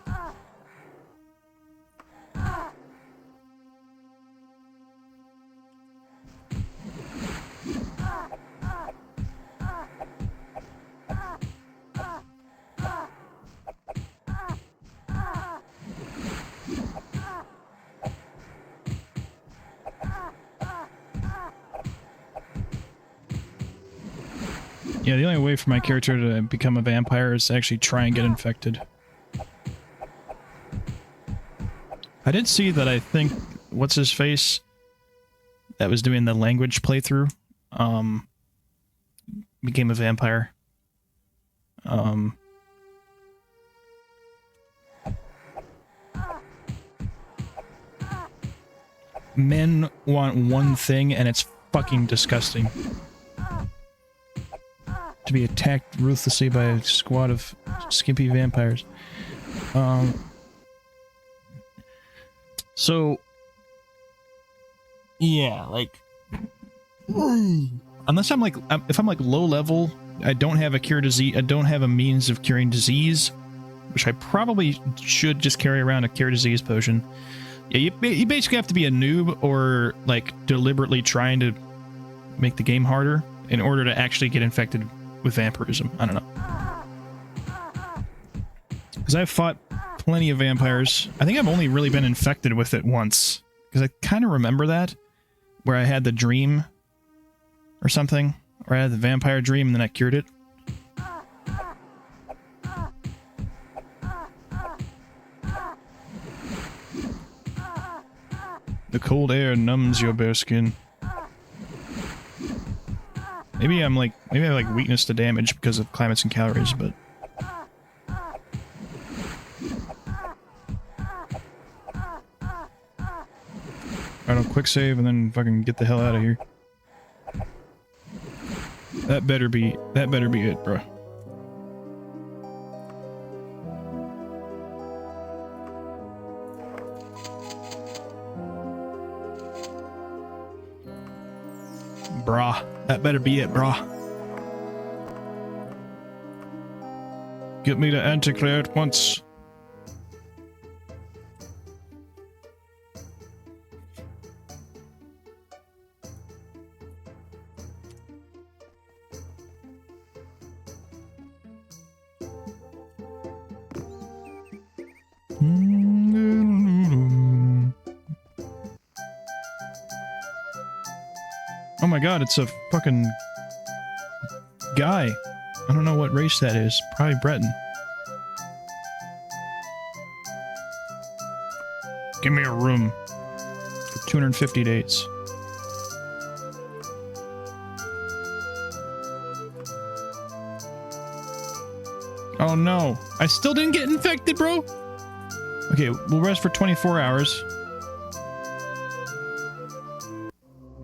Yeah, the only way for my character to become a vampire is to actually try and get infected. I did see that I think, what's his face, that was doing the language playthrough, became a vampire. Men want one thing, and it's fucking disgusting. To be attacked ruthlessly by a squad of skimpy vampires. So yeah, like unless I'm like, if I'm like low level, I don't have a cure disease, I don't have a means of curing disease, which I probably should just carry around a cure disease potion. Yeah, you basically have to be a noob or like deliberately trying to make the game harder in order to actually get infected with vampirism. I don't know. Because I've fought plenty of vampires. I think I've only really been infected with it once. Because I kind of remember that. Where I had the dream. Or something. Or I had the vampire dream and then I cured it. The cold air numbs your bare skin. Maybe I have like weakness to damage because of climates and calories, but I don't quick save and then fucking get the hell out of here. That better be it, bro. Brah. That better be it, brah. Get me to Anticlair at once. Oh my god, it's a fucking guy. I don't know what race that is. Probably Breton. Give me a room for 250 dates. Oh no, I still didn't get infected, bro. Okay, we'll rest for 24 hours.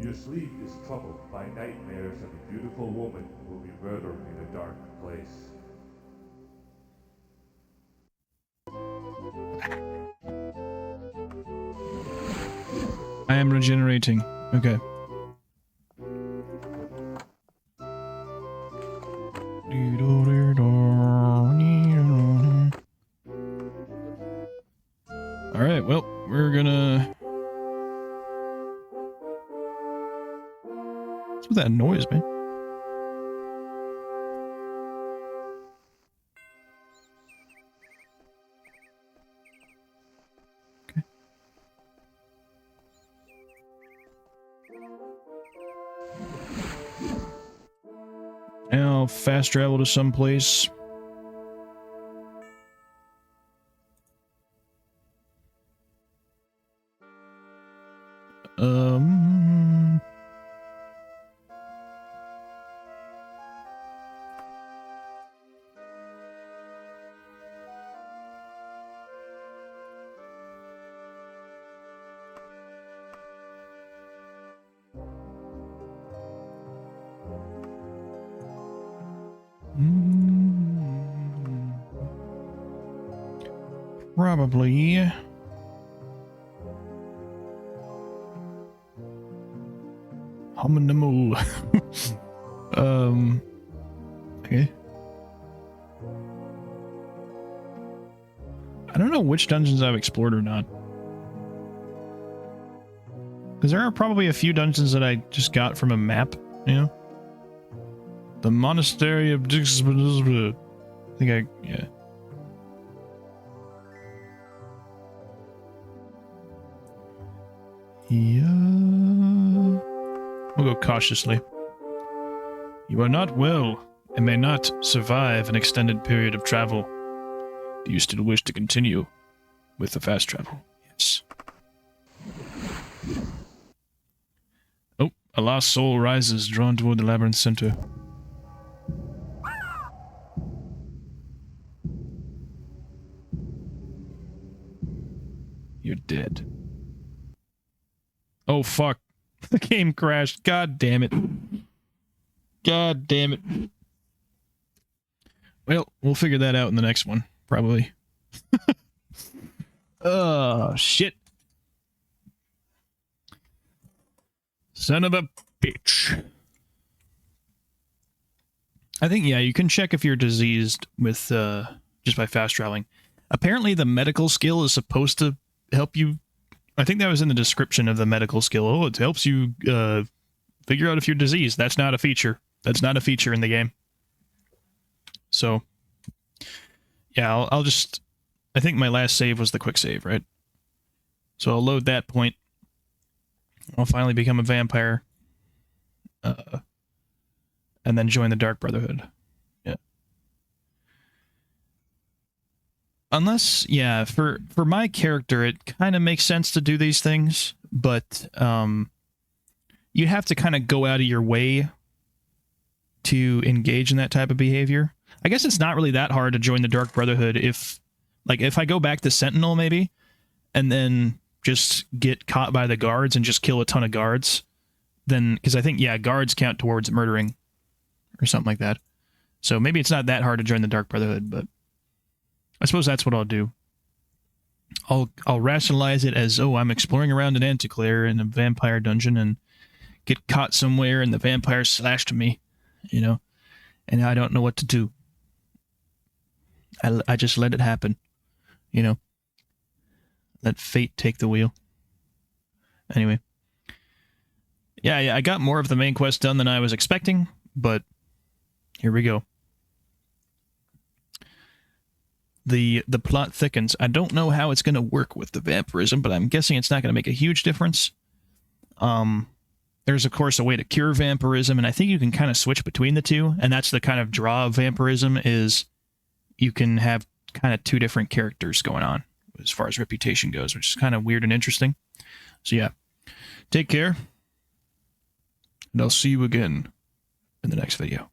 Your sleep is troubled by nightmares of a beautiful beautiful woman will be murdered in a dark place.
I am regenerating. Okay. Alright, well, we're gonna... What's with that noise, man? Okay. Now, fast travel to someplace. Probably. Hominimal. Okay. I don't know which dungeons I've explored or not. Because there are probably a few dungeons that I just got from a map, you know? The Monastery of... I think yeah. Yeah. We'll go cautiously. You are not well, and may not survive an extended period of travel. Do you still wish to continue with the fast travel? Yes. Oh, a lost soul rises, drawn toward the labyrinth center. You're dead. Oh, fuck. The game crashed. God damn it. God damn it. Well, we'll figure that out in the next one, probably. Oh, shit. Son of a bitch. I think, yeah, you can check if you're diseased with, just by fast traveling. Apparently the medical skill is supposed to help you. I think that was in the description of the medical skill. Oh, it helps you, figure out if you're diseased. That's not a feature. That's not a feature in the game. So, yeah, I'll just... I think my last save was the quick save, right? So I'll load that point. I'll finally become a vampire. And then join the Dark Brotherhood. Yeah. Unless, yeah, for my character, it kind of makes sense to do these things, but you have to kind of go out of your way to engage in that type of behavior. I guess it's not really that hard to join the Dark Brotherhood if I go back to Sentinel, maybe, and then just get caught by the guards and just kill a ton of guards, then, because I think, yeah, guards count towards murdering or something like that. So maybe it's not that hard to join the Dark Brotherhood, but I suppose that's what I'll do. I'll rationalize it as, oh, I'm exploring around an Anticlair in a vampire dungeon and get caught somewhere and the vampire slashed me, you know, and I don't know what to do. I just let it happen, you know. Let fate take the wheel. Anyway. Yeah, I got more of the main quest done than I was expecting, but here we go. The plot thickens. I don't know how it's going to work with the vampirism, but I'm guessing it's not going to make a huge difference. There's, of course, a way to cure vampirism, and I think you can kind of switch between the two, and that's the kind of draw of vampirism, is you can have kind of two different characters going on as far as reputation goes, which is kind of weird and interesting. So yeah, take care, and I'll see you again in the next video.